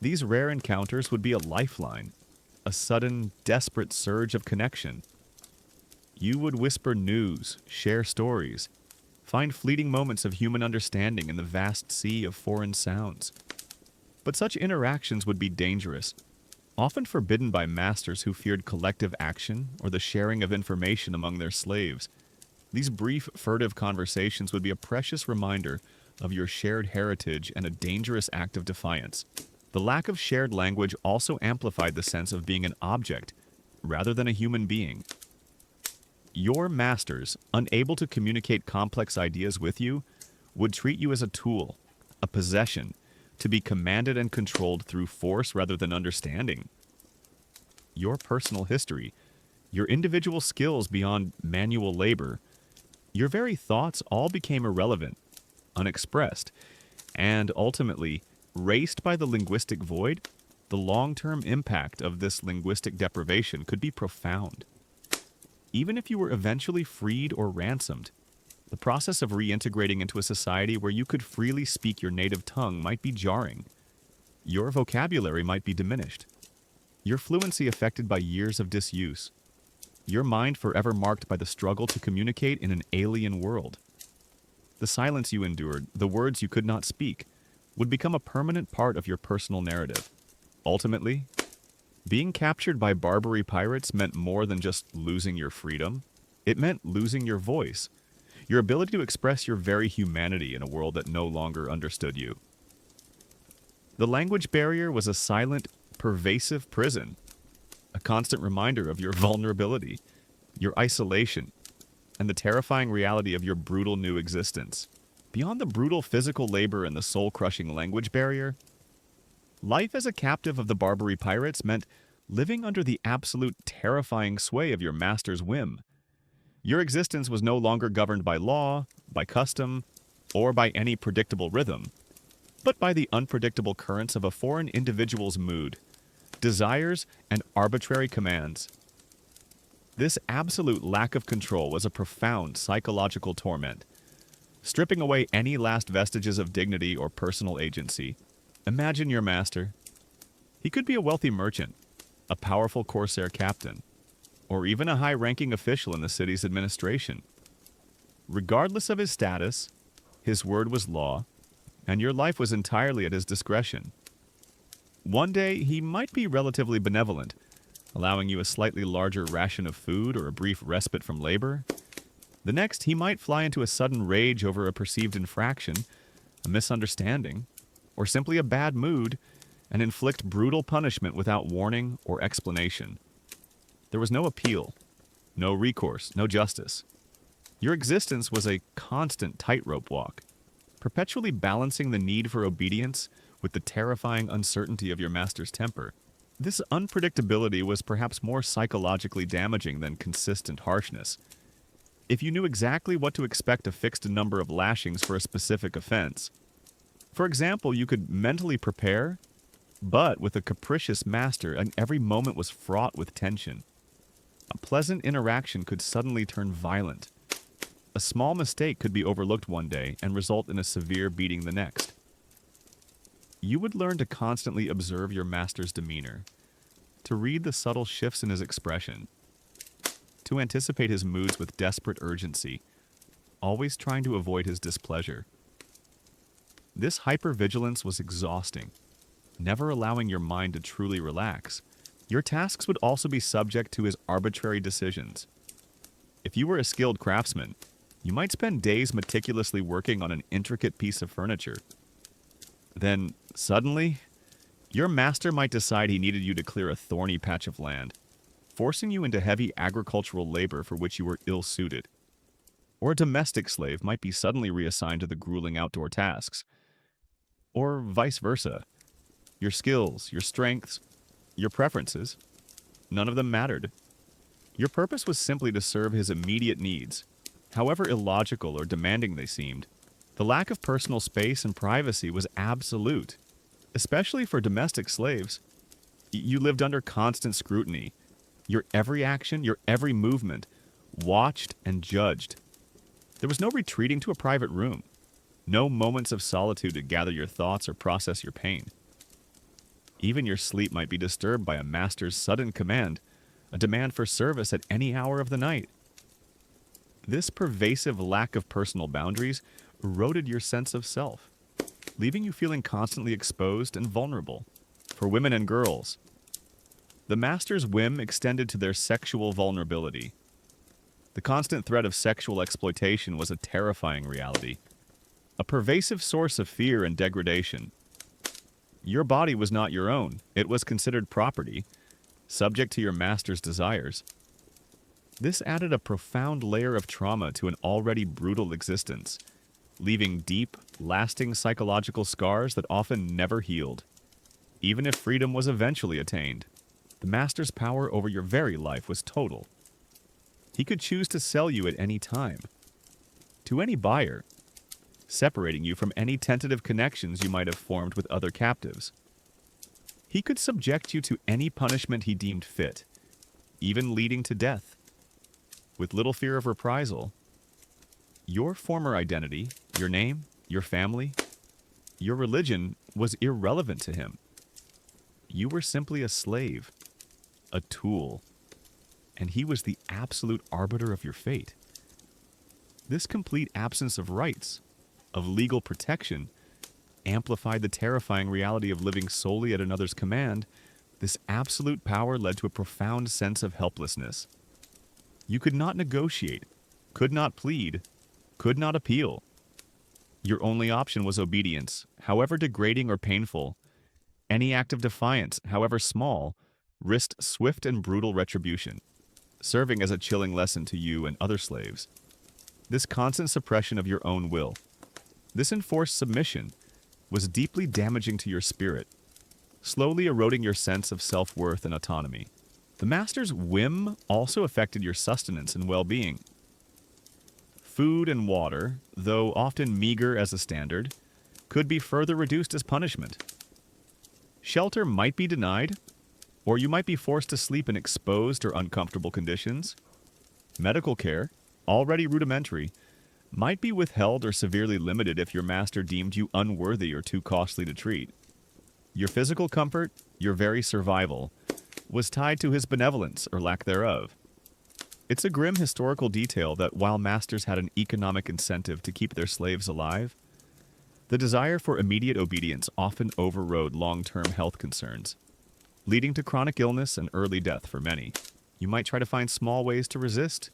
These rare encounters would be a lifeline, a sudden, desperate surge of connection. You would whisper news, share stories, find fleeting moments of human understanding in the vast sea of foreign sounds. But such interactions would be dangerous, often forbidden by masters who feared collective action or the sharing of information among their slaves. These brief, furtive conversations would be a precious reminder of your shared heritage and a dangerous act of defiance. The lack of shared language also amplified the sense of being an object, rather than a human being. Your masters, unable to communicate complex ideas with you, would treat you as a tool, a possession, to be commanded and controlled through force rather than understanding. Your personal history, your individual skills beyond manual labor, your very thoughts all became irrelevant, unexpressed, and ultimately, raced by the linguistic void. The long-term impact of this linguistic deprivation could be profound. Even if you were eventually freed or ransomed, the process of reintegrating into a society where you could freely speak your native tongue might be jarring. Your vocabulary might be diminished, your fluency affected by years of disuse, your mind forever marked by the struggle to communicate in an alien world. The silence you endured, the words you could not speak, would become a permanent part of your personal narrative. Ultimately, being captured by Barbary pirates meant more than just losing your freedom. It meant losing your voice, your ability to express your very humanity in a world that no longer understood you. The language barrier was a silent, pervasive prison, a constant reminder of your vulnerability, your isolation, and the terrifying reality of your brutal new existence. Beyond the brutal physical labor and the soul-crushing language barrier, Life as a captive of the Barbary Pirates meant living under the absolute terrifying sway of your master's whim. Your existence was no longer governed by law, by custom, or by any predictable rhythm, but by the unpredictable currents of a foreign individual's mood, desires, and arbitrary commands. This absolute lack of control was a profound psychological torment, stripping away any last vestiges of dignity or personal agency. Imagine your master. He could be a wealthy merchant, a powerful corsair captain, or even a high-ranking official in the city's administration. Regardless of his status, his word was law, and your life was entirely at his discretion. One day, he might be relatively benevolent, allowing you a slightly larger ration of food or a brief respite from labor. The next, he might fly into a sudden rage over a perceived infraction, a misunderstanding, or simply a bad mood, and inflict brutal punishment without warning or explanation. There was no appeal, no recourse, no justice. Your existence was a constant tightrope walk, perpetually balancing the need for obedience with the terrifying uncertainty of your master's temper. This unpredictability was perhaps more psychologically damaging than consistent harshness. If you knew exactly what to expect a fixed number of lashings for a specific offense, for example, you could mentally prepare, but with a capricious master, and every moment was fraught with tension. A pleasant interaction could suddenly turn violent. A small mistake could be overlooked one day and result in a severe beating the next. You would learn to constantly observe your master's demeanor, to read the subtle shifts in his expression, to anticipate his moods with desperate urgency, always trying to avoid his displeasure. This hypervigilance was exhausting, never allowing your mind to truly relax. Your tasks would also be subject to his arbitrary decisions. If you were a skilled craftsman, you might spend days meticulously working on an intricate piece of furniture. Then, suddenly, your master might decide he needed you to clear a thorny patch of land, forcing you into heavy agricultural labor for which you were ill-suited. Or a domestic slave might be suddenly reassigned to the grueling outdoor tasks. Or vice versa. Your skills, your strengths, your preferences, none of them mattered. Your purpose was simply to serve his immediate needs, however illogical or demanding they seemed. The lack of personal space and privacy was absolute, especially for domestic slaves. You lived under constant scrutiny. Your every action, your every movement, watched and judged. There was no retreating to a private room, no moments of solitude to gather your thoughts or process your pain. Even your sleep might be disturbed by a master's sudden command, a demand for service at any hour of the night. This pervasive lack of personal boundaries eroded your sense of self, leaving you feeling constantly exposed and vulnerable. For women and girls, the master's whim extended to their sexual vulnerability. The constant threat of sexual exploitation was a terrifying reality, a pervasive source of fear and degradation. Your body was not your own. It was considered property, subject to your master's desires. This added a profound layer of trauma to an already brutal existence, leaving deep, lasting psychological scars that often never healed. Even if freedom was eventually attained, the master's power over your very life was total. He could choose to sell you at any time, to any buyer, separating you from any tentative connections you might have formed with other captives. He could subject you to any punishment he deemed fit, even leading to death. With little fear of reprisal, your former identity, your name, your family, your religion was irrelevant to him. You were simply a slave, a tool, and he was the absolute arbiter of your fate. This complete absence of rights, of legal protection, amplified the terrifying reality of living solely at another's command. This absolute power led to a profound sense of helplessness. You could not negotiate, could not plead, could not appeal. Your only option was obedience, however degrading or painful. Any act of defiance, however small, risked swift and brutal retribution, serving as a chilling lesson to you and other slaves. This constant suppression of your own will, this enforced submission, was deeply damaging to your spirit, slowly eroding your sense of self-worth and autonomy. The master's whim also affected your sustenance and well-being. Food and water, though often meager as a standard, could be further reduced as punishment. Shelter might be denied, or you might be forced to sleep in exposed or uncomfortable conditions. Medical care, already rudimentary, might be withheld or severely limited if your master deemed you unworthy or too costly to treat. Your physical comfort, your very survival, was tied to his benevolence or lack thereof. It's a grim historical detail that while masters had an economic incentive to keep their slaves alive, the desire for immediate obedience often overrode long-term health concerns, leading to chronic illness and early death for many. You might try to find small ways to resist,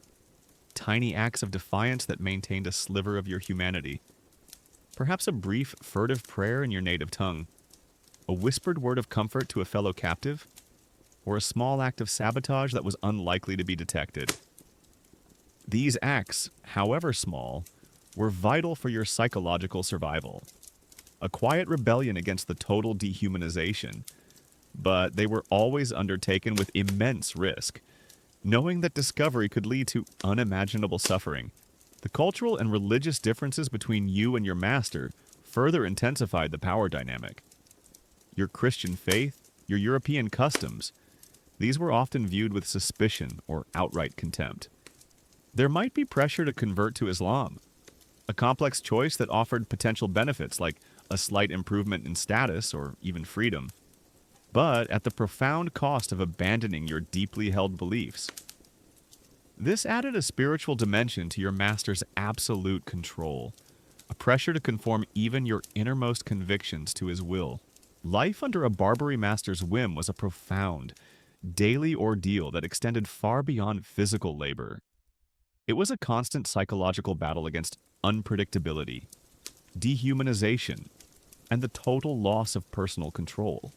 tiny acts of defiance that maintained a sliver of your humanity. Perhaps a brief, furtive prayer in your native tongue, a whispered word of comfort to a fellow captive, or a small act of sabotage that was unlikely to be detected. These acts, however small, were vital for your psychological survival. A quiet rebellion against the total dehumanization, but they were always undertaken with immense risk, knowing that discovery could lead to unimaginable suffering. The cultural and religious differences between you and your master further intensified the power dynamic. Your Christian faith, your European customs, these were often viewed with suspicion or outright contempt. There might be pressure to convert to Islam, a complex choice that offered potential benefits like a slight improvement in status or even freedom, but at the profound cost of abandoning your deeply held beliefs. This added a spiritual dimension to your master's absolute control, a pressure to conform even your innermost convictions to his will. Life under a Barbary master's whim was a profound, daily ordeal that extended far beyond physical labor. It was a constant psychological battle against unpredictability, dehumanization, and the total loss of personal control.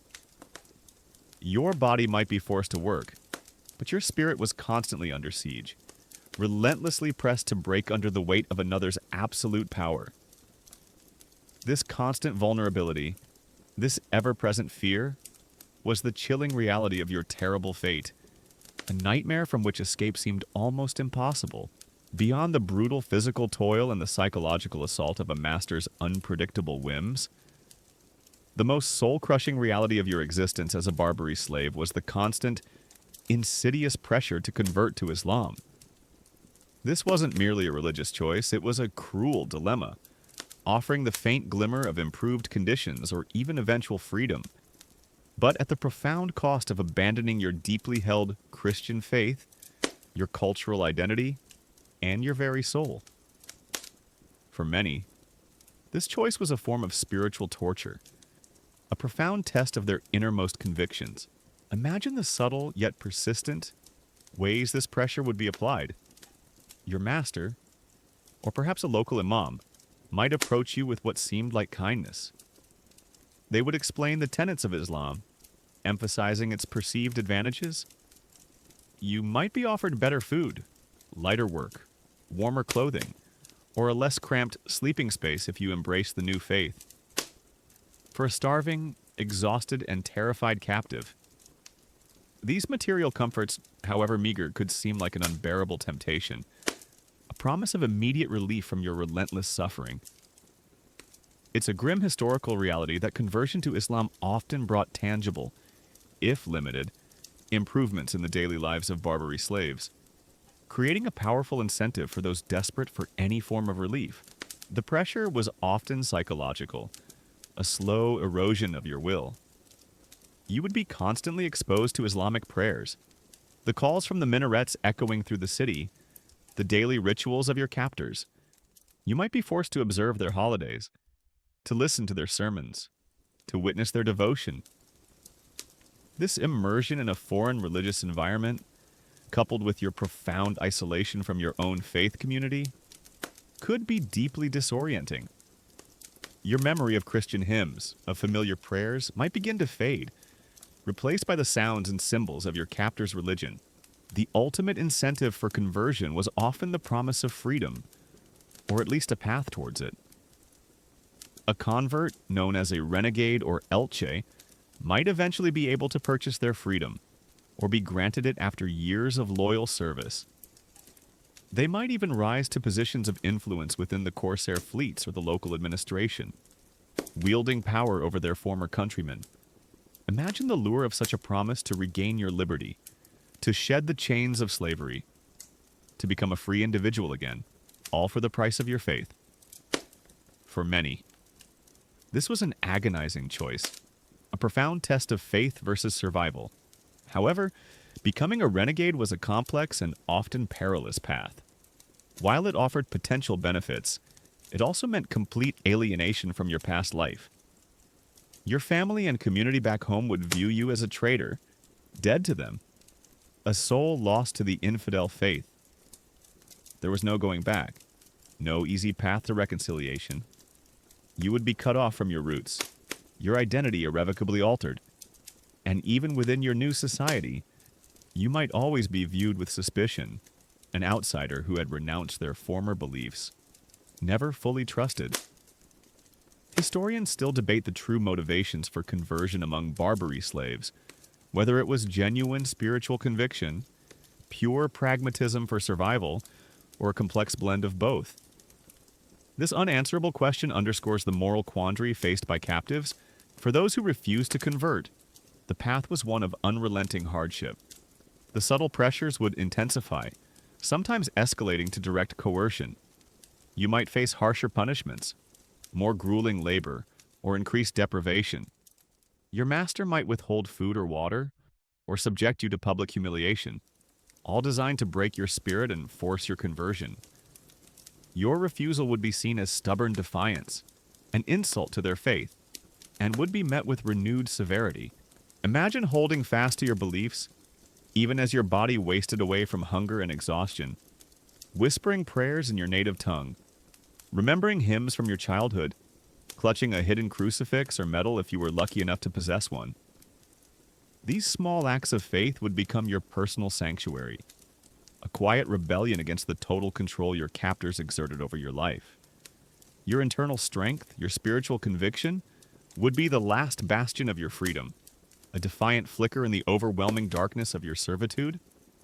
Your body might be forced to work, but your spirit was constantly under siege, relentlessly pressed to break under the weight of another's absolute power. This constant vulnerability, this ever-present fear, was the chilling reality of your terrible fate, a nightmare from which escape seemed almost impossible. Beyond the brutal physical toil and the psychological assault of a master's unpredictable whims, the most soul-crushing reality of your existence as a Barbary slave was the constant, insidious pressure to convert to Islam. This wasn't merely a religious choice, it was a cruel dilemma, offering the faint glimmer of improved conditions or even eventual freedom, but at the profound cost of abandoning your deeply held Christian faith, your cultural identity, and your very soul. For many, this choice was a form of spiritual torture, a profound test of their innermost convictions. Imagine the subtle yet persistent ways this pressure would be applied. Your master, or perhaps a local imam, might approach you with what seemed like kindness. They would explain the tenets of Islam, emphasizing its perceived advantages. You might be offered better food, lighter work, warmer clothing, or a less cramped sleeping space if you embrace the new faith. For a starving, exhausted, and terrified captive, these material comforts, however meager, could seem like an unbearable temptation, a promise of immediate relief from your relentless suffering. It's a grim historical reality that conversion to Islam often brought tangible, if limited, improvements in the daily lives of Barbary slaves, creating a powerful incentive for those desperate for any form of relief. The pressure was often psychological, a slow erosion of your will. You would be constantly exposed to Islamic prayers, the calls from the minarets echoing through the city, the daily rituals of your captors. You might be forced to observe their holidays, to listen to their sermons, to witness their devotion. This immersion in a foreign religious environment, coupled with your profound isolation from your own faith community, could be deeply disorienting. Your memory of Christian hymns, of familiar prayers, might begin to fade, replaced by the sounds and symbols of your captor's religion. The ultimate incentive for conversion was often the promise of freedom, or at least a path towards it. A convert, known as a renegade or elche, might eventually be able to purchase their freedom, or be granted it after years of loyal service. They might even rise to positions of influence within the Corsair fleets or the local administration, wielding power over their former countrymen. Imagine the lure of such a promise to regain your liberty, to shed the chains of slavery, to become a free individual again, all for the price of your faith. For many, this was an agonizing choice, a profound test of faith versus survival. However, becoming a renegade was a complex and often perilous path. While it offered potential benefits, it also meant complete alienation from your past life. Your family and community back home would view you as a traitor, dead to them, a soul lost to the infidel faith. There was no going back, no easy path to reconciliation. You would be cut off from your roots, your identity irrevocably altered, and even within your new society, you might always be viewed with suspicion, an outsider who had renounced their former beliefs, never fully trusted. Historians still debate the true motivations for conversion among Barbary slaves, whether it was genuine spiritual conviction, pure pragmatism for survival, or a complex blend of both. This unanswerable question underscores the moral quandary faced by captives. For those who refused to convert, the path was one of unrelenting hardship. The subtle pressures would intensify, sometimes escalating to direct coercion. You might face harsher punishments, more grueling labor, or increased deprivation. Your master might withhold food or water, or subject you to public humiliation, all designed to break your spirit and force your conversion. Your refusal would be seen as stubborn defiance, an insult to their faith, and would be met with renewed severity. Imagine holding fast to your beliefs, even as your body wasted away from hunger and exhaustion, whispering prayers in your native tongue, remembering hymns from your childhood, clutching a hidden crucifix or medal if you were lucky enough to possess one. These small acts of faith would become your personal sanctuary, a quiet rebellion against the total control your captors exerted over your life. Your internal strength, your spiritual conviction, would be the last bastion of your freedom, a defiant flicker in the overwhelming darkness of your servitude.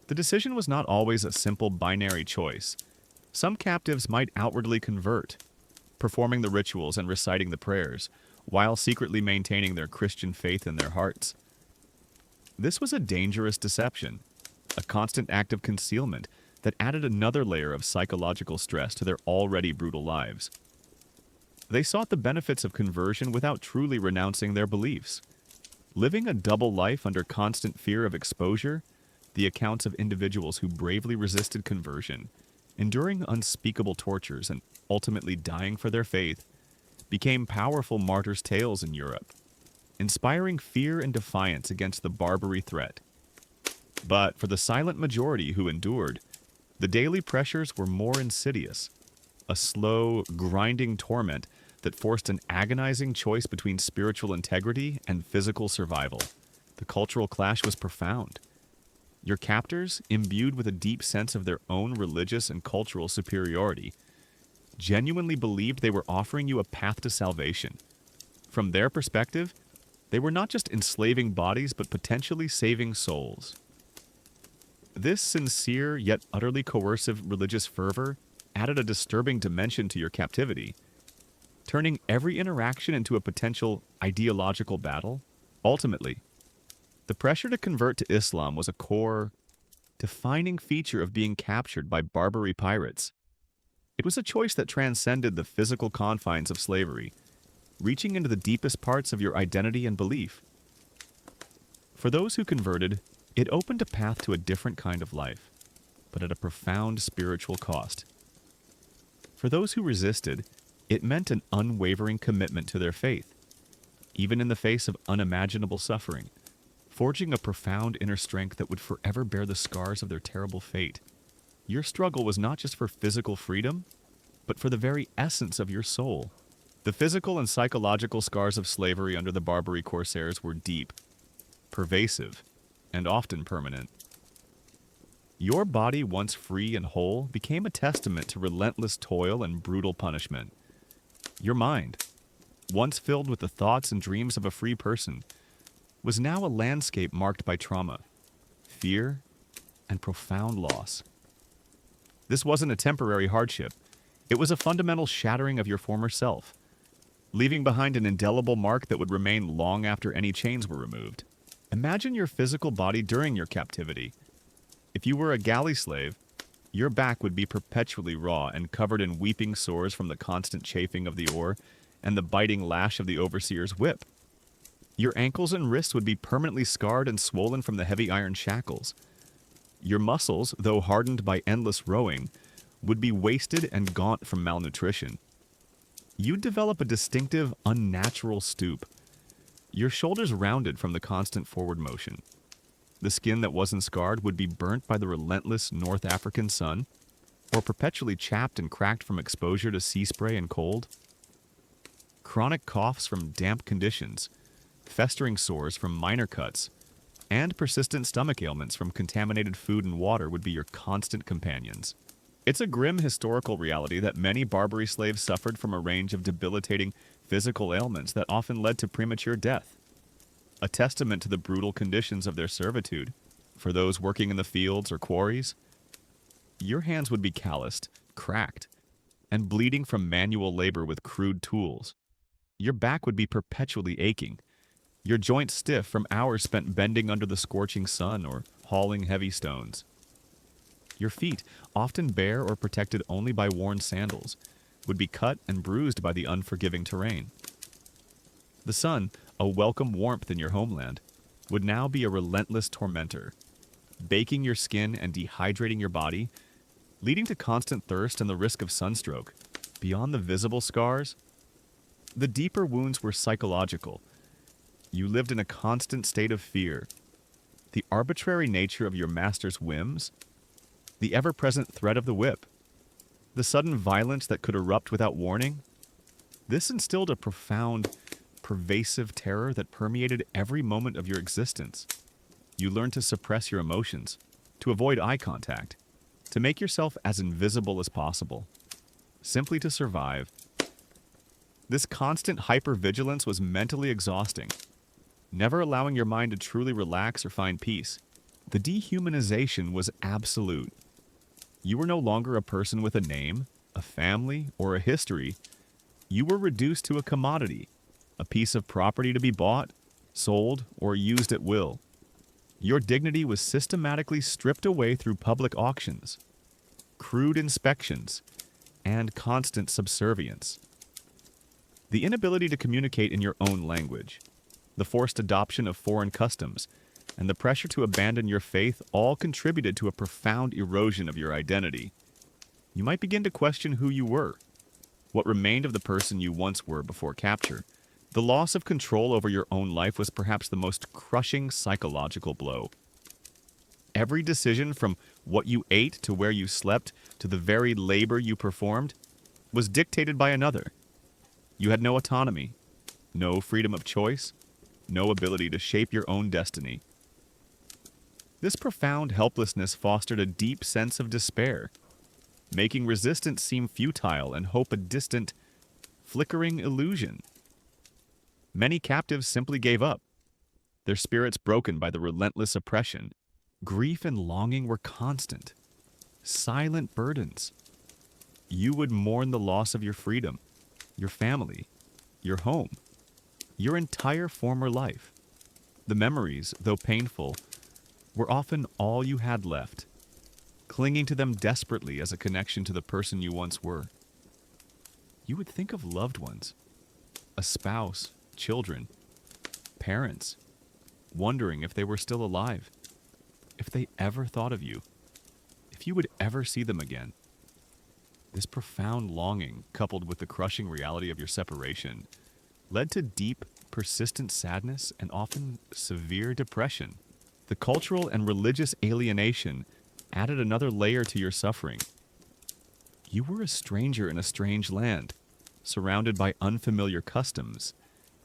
The decision was not always a simple binary choice. Some captives might outwardly convert, performing the rituals and reciting the prayers, while secretly maintaining their Christian faith in their hearts. This was a dangerous deception, a constant act of concealment that added another layer of psychological stress to their already brutal lives. They sought the benefits of conversion without truly renouncing their beliefs. Living a double life under constant fear of exposure, the accounts of individuals who bravely resisted conversion, enduring unspeakable tortures and ultimately dying for their faith, became powerful martyrs' tales in Europe, inspiring fear and defiance against the Barbary threat. But for the silent majority who endured, the daily pressures were more insidious, a slow, grinding torment that forced an agonizing choice between spiritual integrity and physical survival. The cultural clash was profound. Your captors, imbued with a deep sense of their own religious and cultural superiority, genuinely believed they were offering you a path to salvation. From their perspective, they were not just enslaving bodies, but potentially saving souls. This sincere yet utterly coercive religious fervor added a disturbing dimension to your captivity, turning every interaction into a potential ideological battle. Ultimately, the pressure to convert to Islam was a core, defining feature of being captured by Barbary pirates. It was a choice that transcended the physical confines of slavery, reaching into the deepest parts of your identity and belief. For those who converted, it opened a path to a different kind of life, but at a profound spiritual cost. For those who resisted, it meant an unwavering commitment to their faith, even in the face of unimaginable suffering, forging a profound inner strength that would forever bear the scars of their terrible fate. Your struggle was not just for physical freedom, but for the very essence of your soul. The physical and psychological scars of slavery under the Barbary Corsairs were deep, pervasive, and often permanent. Your body, once free and whole, became a testament to relentless toil and brutal punishment. Your mind, once filled with the thoughts and dreams of a free person, was now a landscape marked by trauma, fear, and profound loss. This wasn't a temporary hardship. It was a fundamental shattering of your former self, leaving behind an indelible mark that would remain long after any chains were removed. Imagine your physical body during your captivity. If you were a galley slave, your back would be perpetually raw and covered in weeping sores from the constant chafing of the oar and the biting lash of the overseer's whip. Your ankles and wrists would be permanently scarred and swollen from the heavy iron shackles. Your muscles, though hardened by endless rowing, would be wasted and gaunt from malnutrition. You'd develop a distinctive, unnatural stoop. Your shoulders rounded from the constant forward motion. The skin that wasn't scarred would be burnt by the relentless North African sun, or perpetually chapped and cracked from exposure to sea spray and cold. Chronic coughs from damp conditions, festering sores from minor cuts, and persistent stomach ailments from contaminated food and water would be your constant companions. It's a grim historical reality that many Barbary slaves suffered from a range of debilitating physical ailments that often led to premature death. A testament to the brutal conditions of their servitude. For those working in the fields or quarries, your hands would be calloused, cracked, and bleeding from manual labor with crude tools. Your back would be perpetually aching, your joints stiff from hours spent bending under the scorching sun or hauling heavy stones. Your feet, often bare or protected only by worn sandals, would be cut and bruised by the unforgiving terrain. The sun, a welcome warmth in your homeland, would now be a relentless tormentor, baking your skin and dehydrating your body, leading to constant thirst and the risk of sunstroke. Beyond the visible scars, the deeper wounds were psychological. You lived in a constant state of fear. The arbitrary nature of your master's whims, the ever-present threat of the whip, the sudden violence that could erupt without warning, this instilled a profound, pervasive terror that permeated every moment of your existence. You learned to suppress your emotions, to avoid eye contact, to make yourself as invisible as possible, simply to survive. This constant hypervigilance was mentally exhausting, never allowing your mind to truly relax or find peace. The dehumanization was absolute. You were no longer a person with a name, a family, or a history. You were reduced to a commodity, a piece of property to be bought, sold, or used at will. Your dignity was systematically stripped away through public auctions, crude inspections, and constant subservience. The inability to communicate in your own language, the forced adoption of foreign customs, and the pressure to abandon your faith all contributed to a profound erosion of your identity. You might begin to question who you were, what remained of the person you once were before capture. The loss of control over your own life was perhaps the most crushing psychological blow. Every decision, from what you ate to where you slept to the very labor you performed, was dictated by another. You had no autonomy, no freedom of choice, no ability to shape your own destiny. This profound helplessness fostered a deep sense of despair, making resistance seem futile and hope a distant, flickering illusion. Many captives simply gave up, their spirits broken by the relentless oppression. Grief and longing were constant, silent burdens. You would mourn the loss of your freedom, your family, your home, your entire former life. The memories, though painful, were often all you had left, clinging to them desperately as a connection to the person you once were. You would think of loved ones, a spouse, children, parents, wondering if they were still alive, if they ever thought of you, if you would ever see them again. This profound longing, coupled with the crushing reality of your separation, led to deep, persistent sadness and often severe depression. The cultural and religious alienation added another layer to your suffering. You were a stranger in a strange land, surrounded by unfamiliar customs,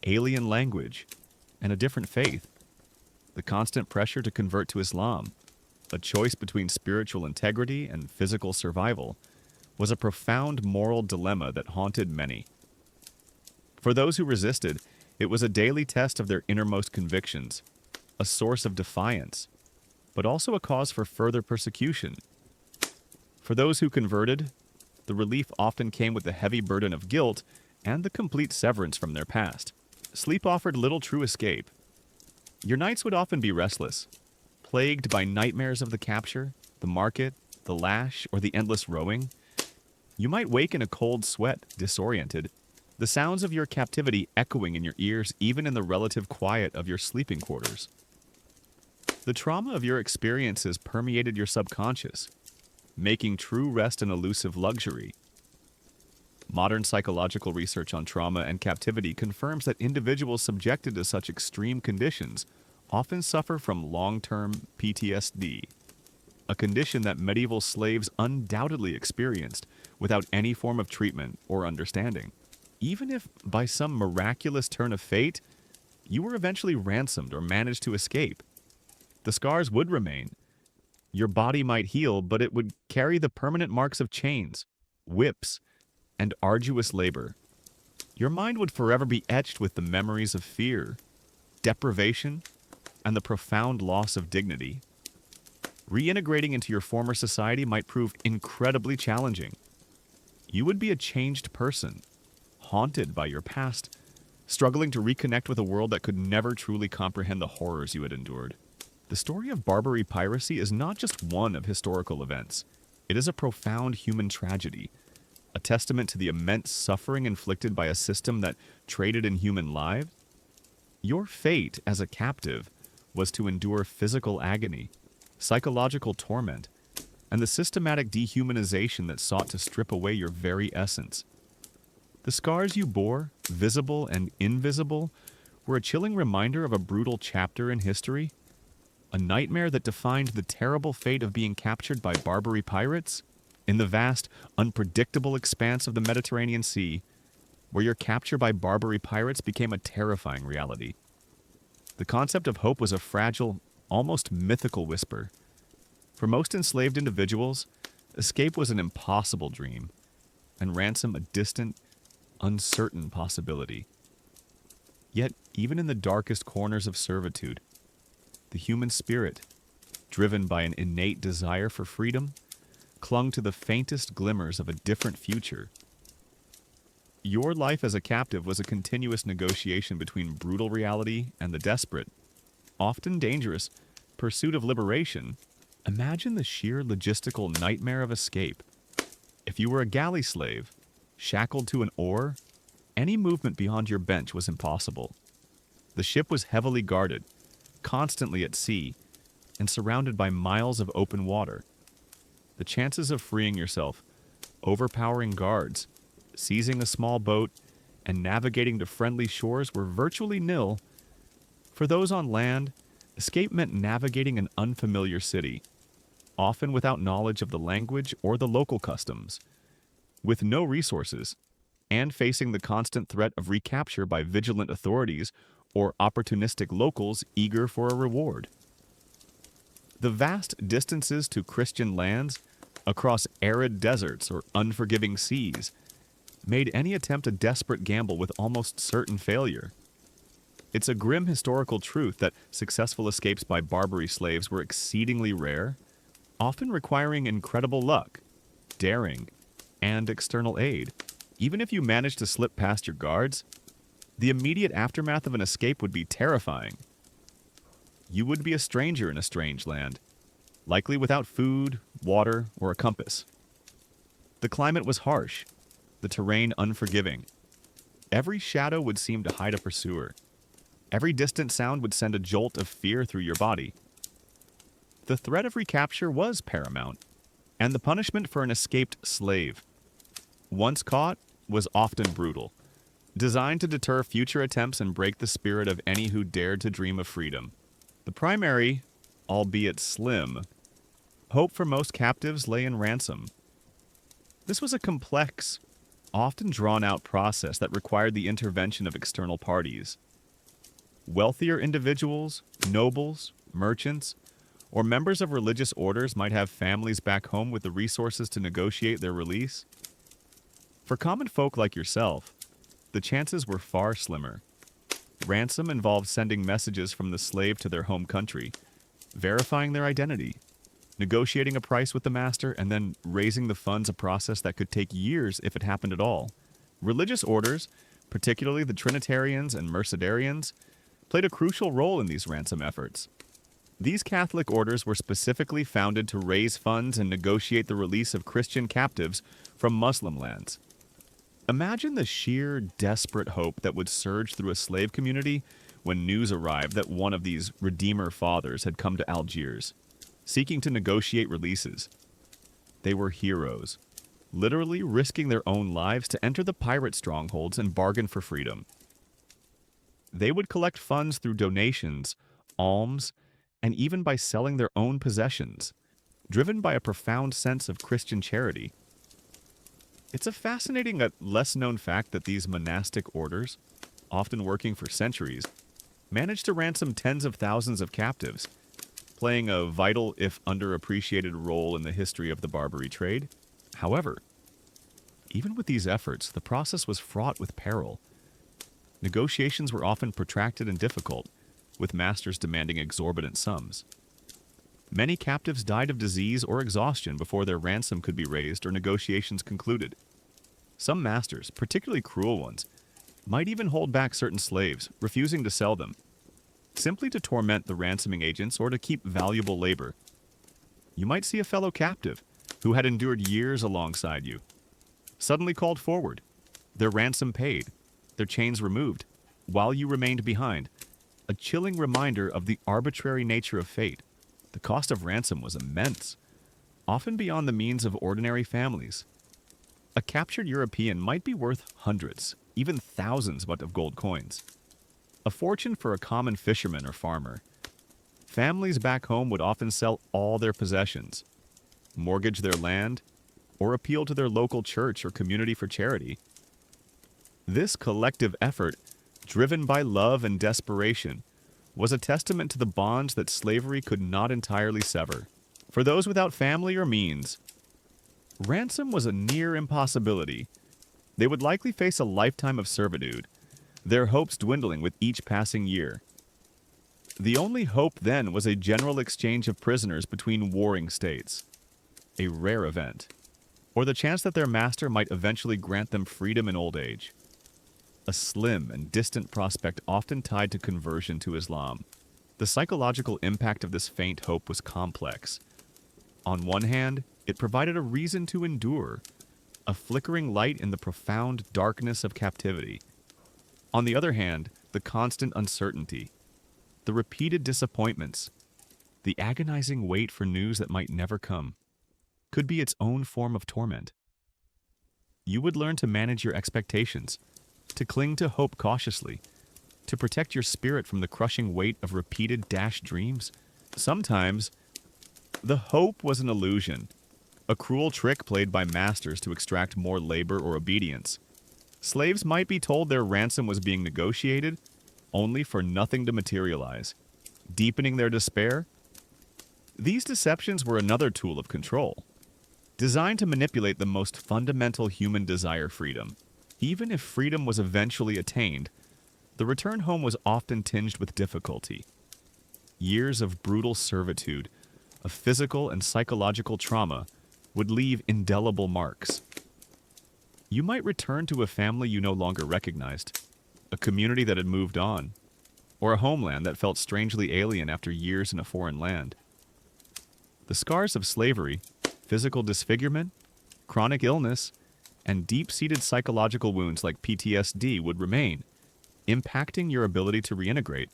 alien language, and a different faith. The constant pressure to convert to Islam, a choice between spiritual integrity and physical survival, was a profound moral dilemma that haunted many. For those who resisted, It was a daily test of their innermost convictions, a source of defiance, but also a cause for further persecution. For those who converted, the relief often came with the heavy burden of guilt and the complete severance from their past. Sleep offered little true escape. Your nights would often be restless, plagued by nightmares of the capture, the market, the lash, or the endless rowing. You might wake in a cold sweat, disoriented, the sounds of your captivity echoing in your ears even in the relative quiet of your sleeping quarters. The trauma of your experiences permeated your subconscious, making true rest an elusive luxury. Modern psychological research on trauma and captivity confirms that individuals subjected to such extreme conditions often suffer from long-term PTSD, a condition that medieval slaves undoubtedly experienced without any form of treatment or understanding. Even if, by some miraculous turn of fate, you were eventually ransomed or managed to escape, the scars would remain. Your body might heal, but it would carry the permanent marks of chains, whips, and arduous labor. Your mind would forever be etched with the memories of fear, deprivation, and the profound loss of dignity. Reintegrating into your former society might prove incredibly challenging. You would be a changed person, haunted by your past, struggling to reconnect with a world that could never truly comprehend the horrors you had endured. The story of Barbary piracy is not just one of historical events. It is a profound human tragedy, a testament to the immense suffering inflicted by a system that traded in human lives. Your fate as a captive was to endure physical agony, psychological torment, and the systematic dehumanization that sought to strip away your very essence. The scars you bore, visible and invisible, were a chilling reminder of a brutal chapter in history, a nightmare that defined the terrible fate of being captured by Barbary pirates in the vast, unpredictable expanse of the Mediterranean Sea, where your capture by Barbary pirates became a terrifying reality. The concept of hope was a fragile, almost mythical whisper. For most enslaved individuals, escape was an impossible dream, and ransom a distant, uncertain possibility. Yet, even in the darkest corners of servitude, the human spirit, driven by an innate desire for freedom, clung to the faintest glimmers of a different future. Your life as a captive was a continuous negotiation between brutal reality and the desperate, often dangerous, pursuit of liberation. Imagine the sheer logistical nightmare of escape. If you were a galley slave, shackled to an oar, any movement beyond your bench was impossible. The ship was heavily guarded, constantly at sea, and surrounded by miles of open water. The chances of freeing yourself, overpowering guards, seizing a small boat, and navigating to friendly shores were virtually nil. For those on land, escape meant navigating an unfamiliar city, often without knowledge of the language or the local customs, with no resources, and facing the constant threat of recapture by vigilant authorities or opportunistic locals eager for a reward. The vast distances to Christian lands, across arid deserts or unforgiving seas, made any attempt a desperate gamble with almost certain failure. It's a grim historical truth that successful escapes by Barbary slaves were exceedingly rare, often requiring incredible luck, daring, and external aid. Even if you managed to slip past your guards, the immediate aftermath of an escape would be terrifying. You would be a stranger in a strange land, likely without food, water, or a compass. The climate was harsh, the terrain unforgiving. Every shadow would seem to hide a pursuer. Every distant sound would send a jolt of fear through your body. The threat of recapture was paramount, and the punishment for an escaped slave, once caught, was often brutal, designed to deter future attempts and break the spirit of any who dared to dream of freedom. The primary, albeit slim, hope for most captives lay in ransom. This was a complex, often drawn-out process that required the intervention of external parties. Wealthier individuals, nobles, merchants, or members of religious orders might have families back home with the resources to negotiate their release. For common folk like yourself, the chances were far slimmer. Ransom involved sending messages from the slave to their home country, verifying their identity, negotiating a price with the master, and then raising the funds, a process that could take years if it happened at all. Religious orders, particularly the Trinitarians and Mercedarians, played a crucial role in these ransom efforts. These Catholic orders were specifically founded to raise funds and negotiate the release of Christian captives from Muslim lands. Imagine the sheer, desperate hope that would surge through a slave community when news arrived that one of these Redeemer fathers had come to Algiers, seeking to negotiate releases. They were heroes, literally risking their own lives to enter the pirate strongholds and bargain for freedom. They would collect funds through donations, alms, and even by selling their own possessions, driven by a profound sense of Christian charity. It's a fascinating yet less-known fact that these monastic orders, often working for centuries, managed to ransom tens of thousands of captives, playing a vital, if underappreciated, role in the history of the Barbary trade. However, even with these efforts, the process was fraught with peril. Negotiations were often protracted and difficult, with masters demanding exorbitant sums. Many captives died of disease or exhaustion before their ransom could be raised or negotiations concluded. Some masters, particularly cruel ones, might even hold back certain slaves, refusing to sell them, simply to torment the ransoming agents or to keep valuable labor. You might see a fellow captive, who had endured years alongside you, suddenly called forward, their ransom paid, their chains removed, while you remained behind, a chilling reminder of the arbitrary nature of fate. The cost of ransom was immense, often beyond the means of ordinary families. A captured European might be worth hundreds, even thousands of gold coins. A fortune for a common fisherman or farmer. Families back home would often sell all their possessions, mortgage their land, or appeal to their local church or community for charity. This collective effort, driven by love and desperation, was a testament to the bonds that slavery could not entirely sever. For those without family or means, ransom was a near impossibility. They would likely face a lifetime of servitude, their hopes dwindling with each passing year. The only hope then was a general exchange of prisoners between warring states, a rare event, or the chance that their master might eventually grant them freedom in old age. A slim and distant prospect often tied to conversion to Islam. The psychological impact of this faint hope was complex. On one hand, it provided a reason to endure, a flickering light in the profound darkness of captivity. On the other hand, the constant uncertainty, the repeated disappointments, the agonizing wait for news that might never come, could be its own form of torment. You would learn to manage your expectations, to cling to hope cautiously, to protect your spirit from the crushing weight of repeated dashed dreams. Sometimes, the hope was an illusion, a cruel trick played by masters to extract more labor or obedience. Slaves might be told their ransom was being negotiated, only for nothing to materialize, deepening their despair. These deceptions were another tool of control, designed to manipulate the most fundamental human desire, freedom. Even if freedom was eventually attained, the return home was often tinged with difficulty. Years of brutal servitude, of physical and psychological trauma, would leave indelible marks. You might return to a family you no longer recognized, a community that had moved on, or a homeland that felt strangely alien after years in a foreign land. The scars of slavery, physical disfigurement, chronic illness, and deep-seated psychological wounds like PTSD would remain, impacting your ability to reintegrate,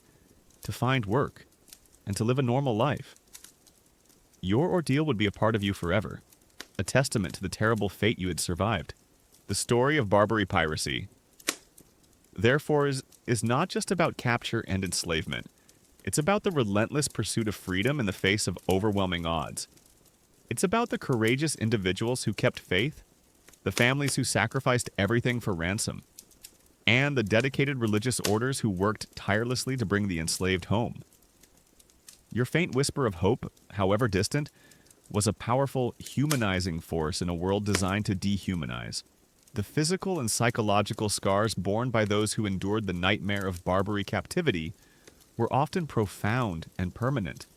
to find work, and to live a normal life. Your ordeal would be a part of you forever, a testament to the terrible fate you had survived. The story of Barbary piracy, therefore, is not just about capture and enslavement. It's about the relentless pursuit of freedom in the face of overwhelming odds. It's about the courageous individuals who kept faith, the families who sacrificed everything for ransom, and the dedicated religious orders who worked tirelessly to bring the enslaved home. Your faint whisper of hope, however distant, was a powerful, humanizing force in a world designed to dehumanize. The physical and psychological scars borne by those who endured the nightmare of Barbary captivity were often profound and permanent,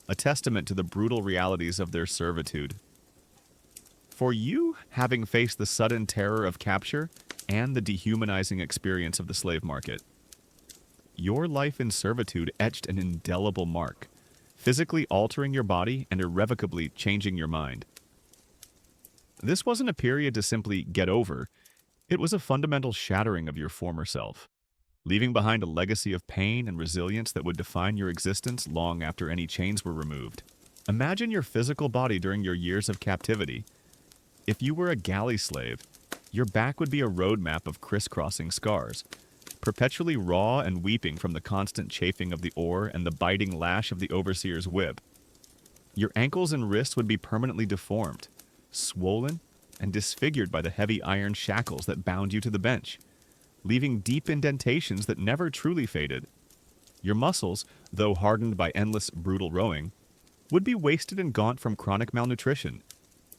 a testament to the brutal realities of their servitude. For you, having faced the sudden terror of capture and the dehumanizing experience of the slave market, your life in servitude etched an indelible mark, physically altering your body and irrevocably changing your mind. This wasn't a period to simply get over, it was a fundamental shattering of your former self, leaving behind a legacy of pain and resilience that would define your existence long after any chains were removed. Imagine your physical body during your years of captivity. If you were a galley slave, your back would be a roadmap of crisscrossing scars, perpetually raw and weeping from the constant chafing of the oar and the biting lash of the overseer's whip. Your ankles and wrists would be permanently deformed, swollen, and disfigured by the heavy iron shackles that bound you to the bench, leaving deep indentations that never truly faded. Your muscles, though hardened by endless brutal rowing, would be wasted and gaunt from chronic malnutrition,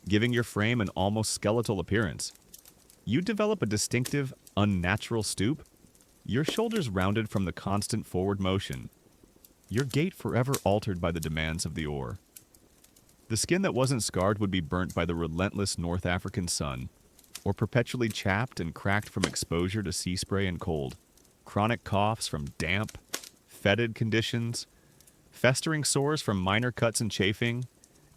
giving your frame an almost skeletal appearance. You'd develop a distinctive, unnatural stoop, your shoulders rounded from the constant forward motion, your gait forever altered by the demands of the oar. The skin that wasn't scarred would be burnt by the relentless North African sun, or perpetually chapped and cracked from exposure to sea spray and cold. Chronic coughs from damp, fetid conditions, festering sores from minor cuts and chafing,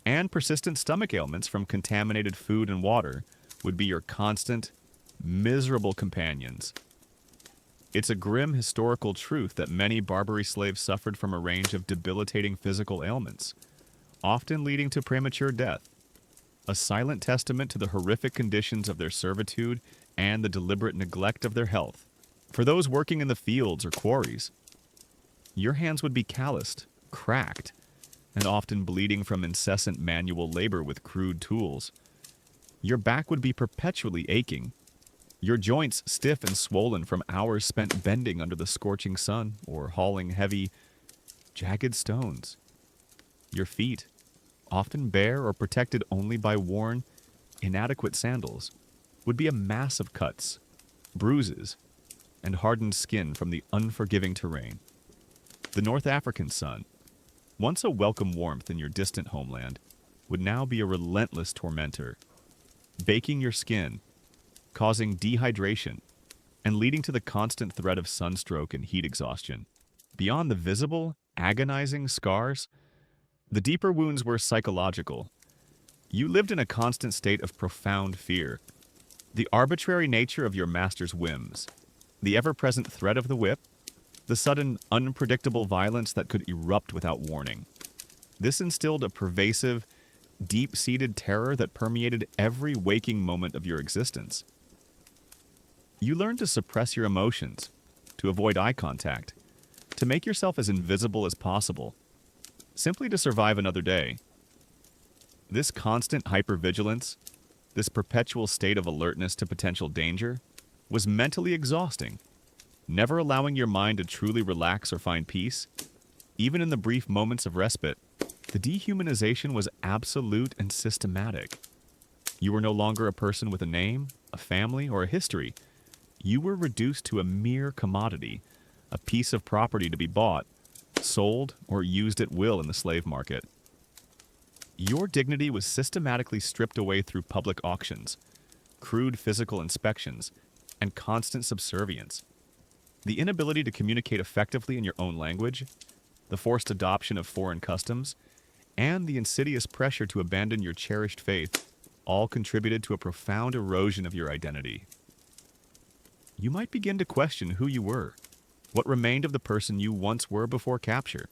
and persistent stomach ailments from contaminated food and water would be your constant, miserable companions. It's a grim historical truth that many Barbary slaves suffered from a range of debilitating physical ailments, often leading to premature death, a silent testament to the horrific conditions of their servitude and the deliberate neglect of their health. For those working in the fields or quarries, your hands would be calloused, cracked, and often bleeding from incessant manual labor with crude tools. Your back would be perpetually aching, your joints stiff and swollen from hours spent bending under the scorching sun or hauling heavy, jagged stones. Your feet, often bare or protected only by worn, inadequate sandals, would be a mass of cuts, bruises, and hardened skin from the unforgiving terrain. The North African sun, once a welcome warmth in your distant homeland, would now be a relentless tormentor, baking your skin, causing dehydration, and leading to the constant threat of sunstroke and heat exhaustion. Beyond the visible, agonizing scars, the deeper wounds were psychological. You lived in a constant state of profound fear. The arbitrary nature of your master's whims, the ever-present threat of the whip, the sudden, unpredictable violence that could erupt without warning. This instilled a pervasive, deep-seated terror that permeated every waking moment of your existence. You learned to suppress your emotions, to avoid eye contact, to make yourself as invisible as possible, simply to survive another day. This constant hypervigilance, this perpetual state of alertness to potential danger, was mentally exhausting, never allowing your mind to truly relax or find peace. Even in the brief moments of respite, the dehumanization was absolute and systematic. You were no longer a person with a name, a family, or a history. You were reduced to a mere commodity, a piece of property to be bought, sold, or used at will in the slave market. Your dignity was systematically stripped away through public auctions, crude physical inspections, and constant subservience. The inability to communicate effectively in your own language, the forced adoption of foreign customs, and the insidious pressure to abandon your cherished faith all contributed to a profound erosion of your identity. You might begin to question who you were, what remained of the person you once were before capture,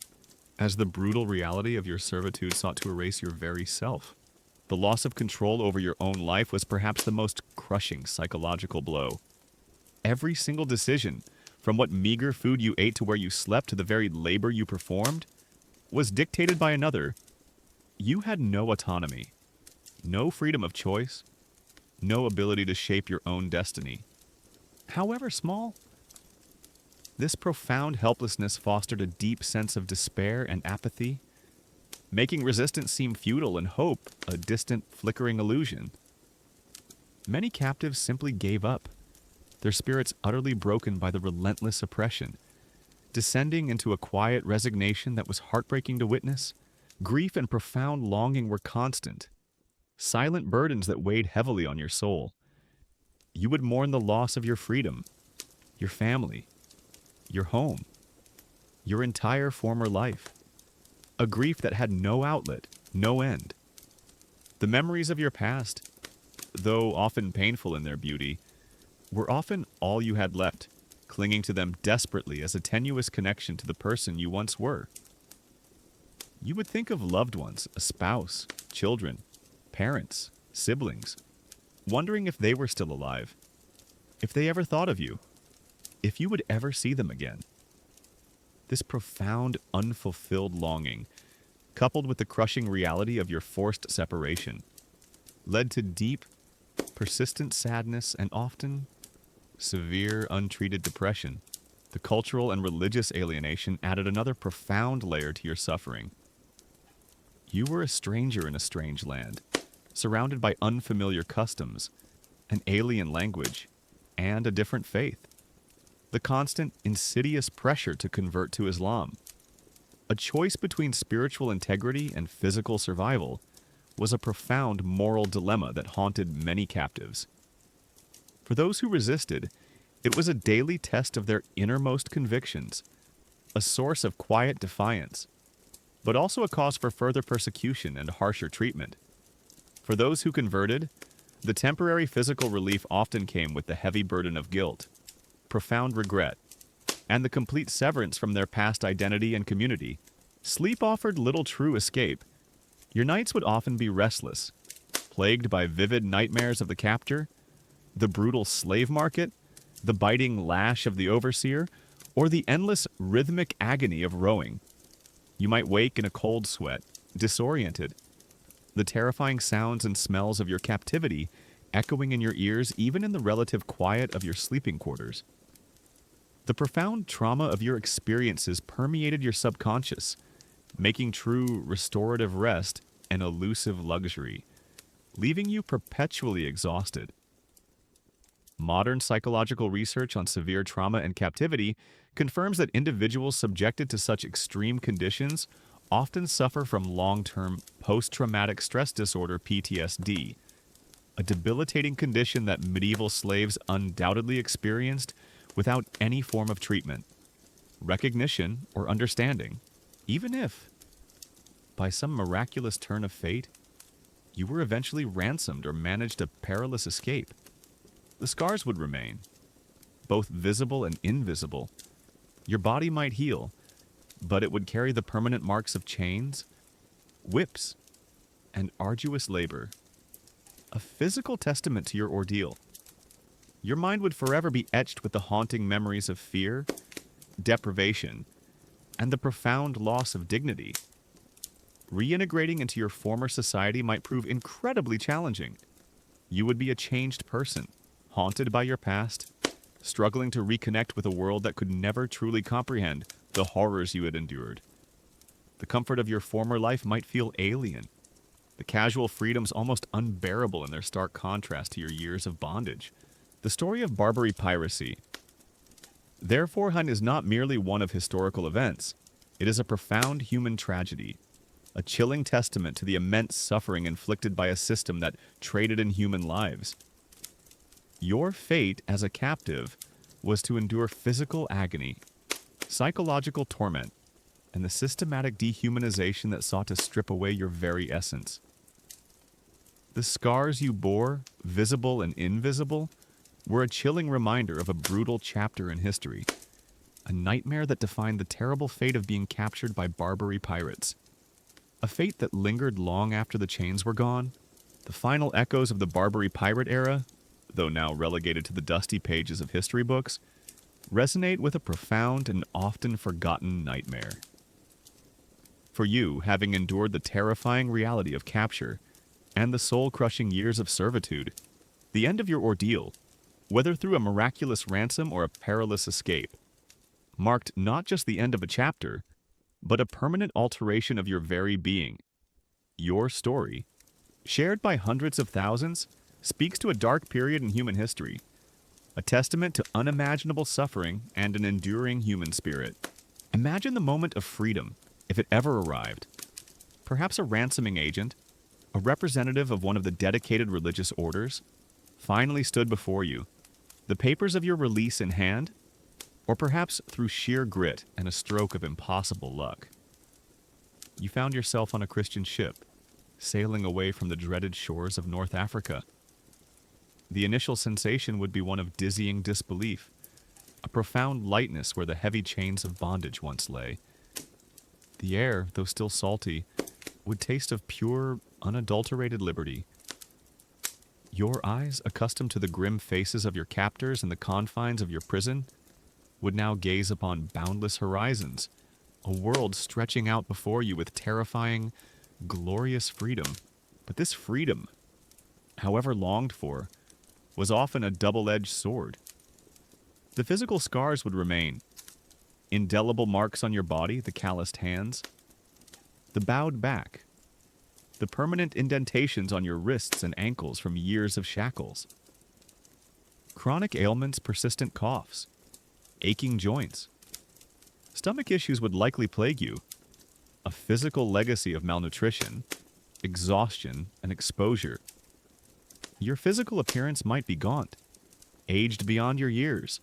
as the brutal reality of your servitude sought to erase your very self. The loss of control over your own life was perhaps the most crushing psychological blow. Every single decision, from what meager food you ate to where you slept to the very labor you performed, was dictated by another. You had no autonomy, no freedom of choice, no ability to shape your own destiny. However small, this profound helplessness fostered a deep sense of despair and apathy, making resistance seem futile and hope a distant, flickering illusion. Many captives simply gave up, their spirits utterly broken by the relentless oppression. Descending into a quiet resignation that was heartbreaking to witness, grief and profound longing were constant, silent burdens that weighed heavily on your soul. You would mourn the loss of your freedom, your family, your home, your entire former life. A grief that had no outlet, no end. The memories of your past, though often painful in their beauty, were often all you had left, clinging to them desperately as a tenuous connection to the person you once were. You would think of loved ones, a spouse, children, parents, siblings, wondering if they were still alive, if they ever thought of you, if you would ever see them again. This profound, unfulfilled longing, coupled with the crushing reality of your forced separation, led to deep, persistent sadness and often severe, untreated depression. The cultural and religious alienation added another profound layer to your suffering. You were a stranger in a strange land, surrounded by unfamiliar customs, an alien language, and a different faith. The constant, insidious pressure to convert to Islam, a choice between spiritual integrity and physical survival, was a profound moral dilemma that haunted many captives. For those who resisted, it was a daily test of their innermost convictions, a source of quiet defiance, but also a cause for further persecution and harsher treatment. For those who converted, the temporary physical relief often came with the heavy burden of guilt, profound regret, and the complete severance from their past identity and community. Sleep offered little true escape. Your nights would often be restless, plagued by vivid nightmares of the captor, the brutal slave market, the biting lash of the overseer, or the endless rhythmic agony of rowing. You might wake in a cold sweat, disoriented, the terrifying sounds and smells of your captivity echoing in your ears even in the relative quiet of your sleeping quarters. The profound trauma of your experiences permeated your subconscious, making true restorative rest an elusive luxury, leaving you perpetually exhausted. Modern psychological research on severe trauma and captivity confirms that individuals subjected to such extreme conditions often suffer from long-term post-traumatic stress disorder (PTSD), a debilitating condition that medieval slaves undoubtedly experienced without any form of treatment, recognition, or understanding, even if, by some miraculous turn of fate, you were eventually ransomed or managed a perilous escape. The scars would remain, both visible and invisible. Your body might heal, but it would carry the permanent marks of chains, whips, and arduous labor, a physical testament to your ordeal. Your mind would forever be etched with the haunting memories of fear, deprivation, and the profound loss of dignity. Reintegrating into your former society might prove incredibly challenging. You would be a changed person, haunted by your past, struggling to reconnect with a world that could never truly comprehend the horrors you had endured. The comfort of your former life might feel alien, the casual freedoms almost unbearable in their stark contrast to your years of bondage. The story of Barbary piracy, therefore, is not merely one of historical events. It is a profound human tragedy, a chilling testament to the immense suffering inflicted by a system that traded in human lives. Your fate as a captive was to endure physical agony, psychological torment, and the systematic dehumanization that sought to strip away your very essence. The scars you bore, visible and invisible, were a chilling reminder of a brutal chapter in history, a nightmare that defined the terrible fate of being captured by Barbary pirates, a fate that lingered long after the chains were gone. The final echoes of the Barbary pirate era, though now relegated to the dusty pages of history books, resonate with a profound and often forgotten nightmare. For you, having endured the terrifying reality of capture and the soul-crushing years of servitude, the end of your ordeal, whether through a miraculous ransom or a perilous escape, marked not just the end of a chapter, but a permanent alteration of your very being. Your story, shared by hundreds of thousands, speaks to a dark period in human history, a testament to unimaginable suffering and an enduring human spirit. Imagine the moment of freedom, if it ever arrived. Perhaps a ransoming agent, a representative of one of the dedicated religious orders, finally stood before you, the papers of your release in hand, or perhaps through sheer grit and a stroke of impossible luck. You found yourself on a Christian ship, sailing away from the dreaded shores of North Africa. The initial sensation would be one of dizzying disbelief, a profound lightness where the heavy chains of bondage once lay. The air, though still salty, would taste of pure, unadulterated liberty. Your eyes, accustomed to the grim faces of your captors and the confines of your prison, would now gaze upon boundless horizons, a world stretching out before you with terrifying, glorious freedom. But this freedom, however longed for, was often a double-edged sword. The physical scars would remain. Indelible marks on your body, the calloused hands, the bowed back, the permanent indentations on your wrists and ankles from years of shackles. Chronic ailments, persistent coughs, aching joints. Stomach issues would likely plague you. A physical legacy of malnutrition, exhaustion, and exposure. Your physical appearance might be gaunt, aged beyond your years,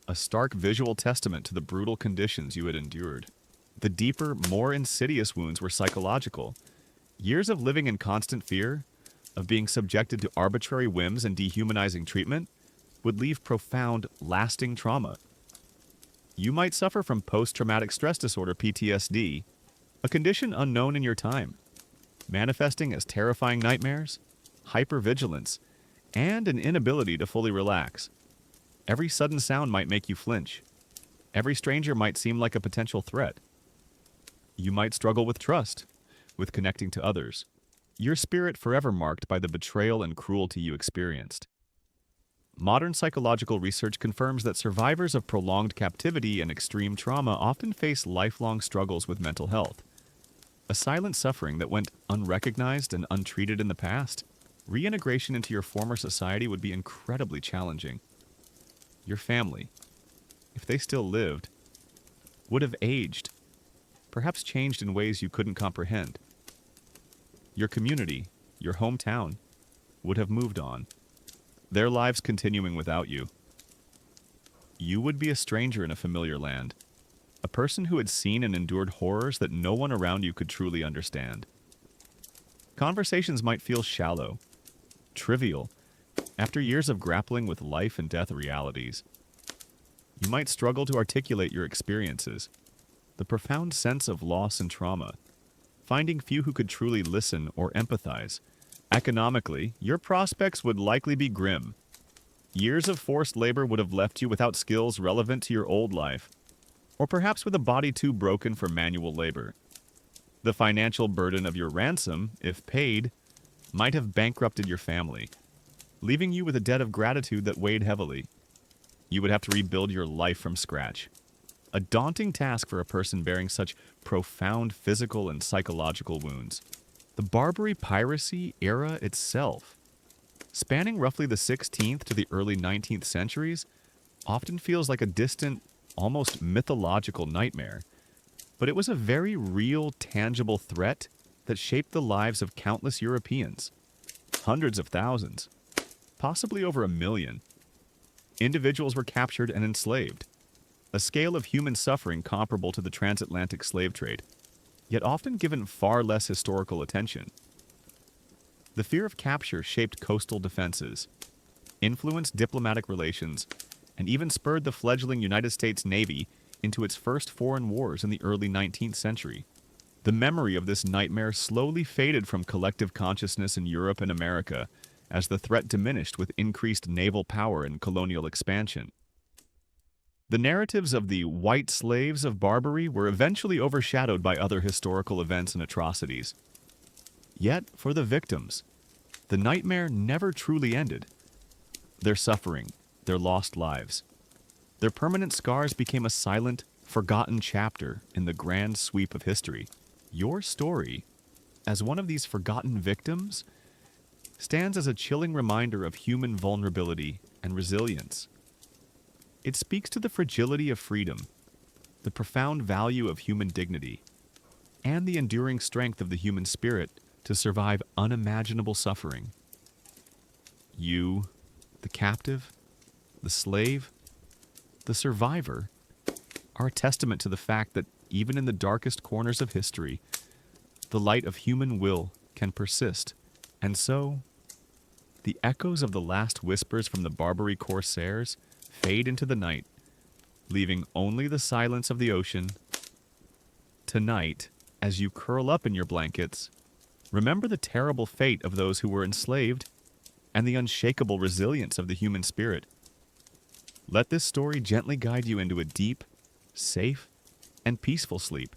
a stark visual testament to the brutal conditions you had endured. The deeper, more insidious wounds were psychological. Years of living in constant fear, of being subjected to arbitrary whims and dehumanizing treatment, would leave profound, lasting trauma. You might suffer from post-traumatic stress disorder (PTSD), a condition unknown in your time, manifesting as terrifying nightmares, hypervigilance, and an inability to fully relax. Every sudden sound might make you flinch. Every stranger might seem like a potential threat. You might struggle with trust, with connecting to others, your spirit forever marked by the betrayal and cruelty you experienced. Modern psychological research confirms that survivors of prolonged captivity and extreme trauma often face lifelong struggles with mental health. A silent suffering that went unrecognized and untreated in the past, reintegration into your former society would be incredibly challenging. Your family, if they still lived, would have aged, perhaps changed in ways you couldn't comprehend. Your community, your hometown, would have moved on, their lives continuing without you. You would be a stranger in a familiar land, a person who had seen and endured horrors that no one around you could truly understand. Conversations might feel shallow, trivial, after years of grappling with life and death realities. You might struggle to articulate your experiences, the profound sense of loss and trauma, finding few who could truly listen or empathize. Economically, your prospects would likely be grim. Years of forced labor would have left you without skills relevant to your old life, or perhaps with a body too broken for manual labor. The financial burden of your ransom, if paid, might have bankrupted your family, leaving you with a debt of gratitude that weighed heavily. You would have to rebuild your life from scratch. A daunting task for a person bearing such profound physical and psychological wounds. The Barbary piracy era itself, spanning roughly the 16th to the early 19th centuries, often feels like a distant, almost mythological nightmare. But it was a very real, tangible threat that shaped the lives of countless Europeans. Hundreds of thousands, possibly over 1 million. Individuals were captured and enslaved, a scale of human suffering comparable to the transatlantic slave trade, yet often given far less historical attention. The fear of capture shaped coastal defenses, influenced diplomatic relations, and even spurred the fledgling United States Navy into its first foreign wars in the early 19th century. The memory of this nightmare slowly faded from collective consciousness in Europe and America as the threat diminished with increased naval power and colonial expansion. The narratives of the white slaves of Barbary were eventually overshadowed by other historical events and atrocities. Yet, for the victims, the nightmare never truly ended. Their suffering, their lost lives, their permanent scars became a silent, forgotten chapter in the grand sweep of history. Your story, as one of these forgotten victims, stands as a chilling reminder of human vulnerability and resilience. It speaks to the fragility of freedom, the profound value of human dignity, and the enduring strength of the human spirit to survive unimaginable suffering. You, the captive, the slave, the survivor, are a testament to the fact that even in the darkest corners of history, the light of human will can persist. And so, the echoes of the last whispers from the Barbary Corsairs fade into the night, leaving only the silence of the ocean. Tonight, as you curl up in your blankets, remember the terrible fate of those who were enslaved and the unshakable resilience of the human spirit. Let this story gently guide you into a deep, safe, and peaceful sleep.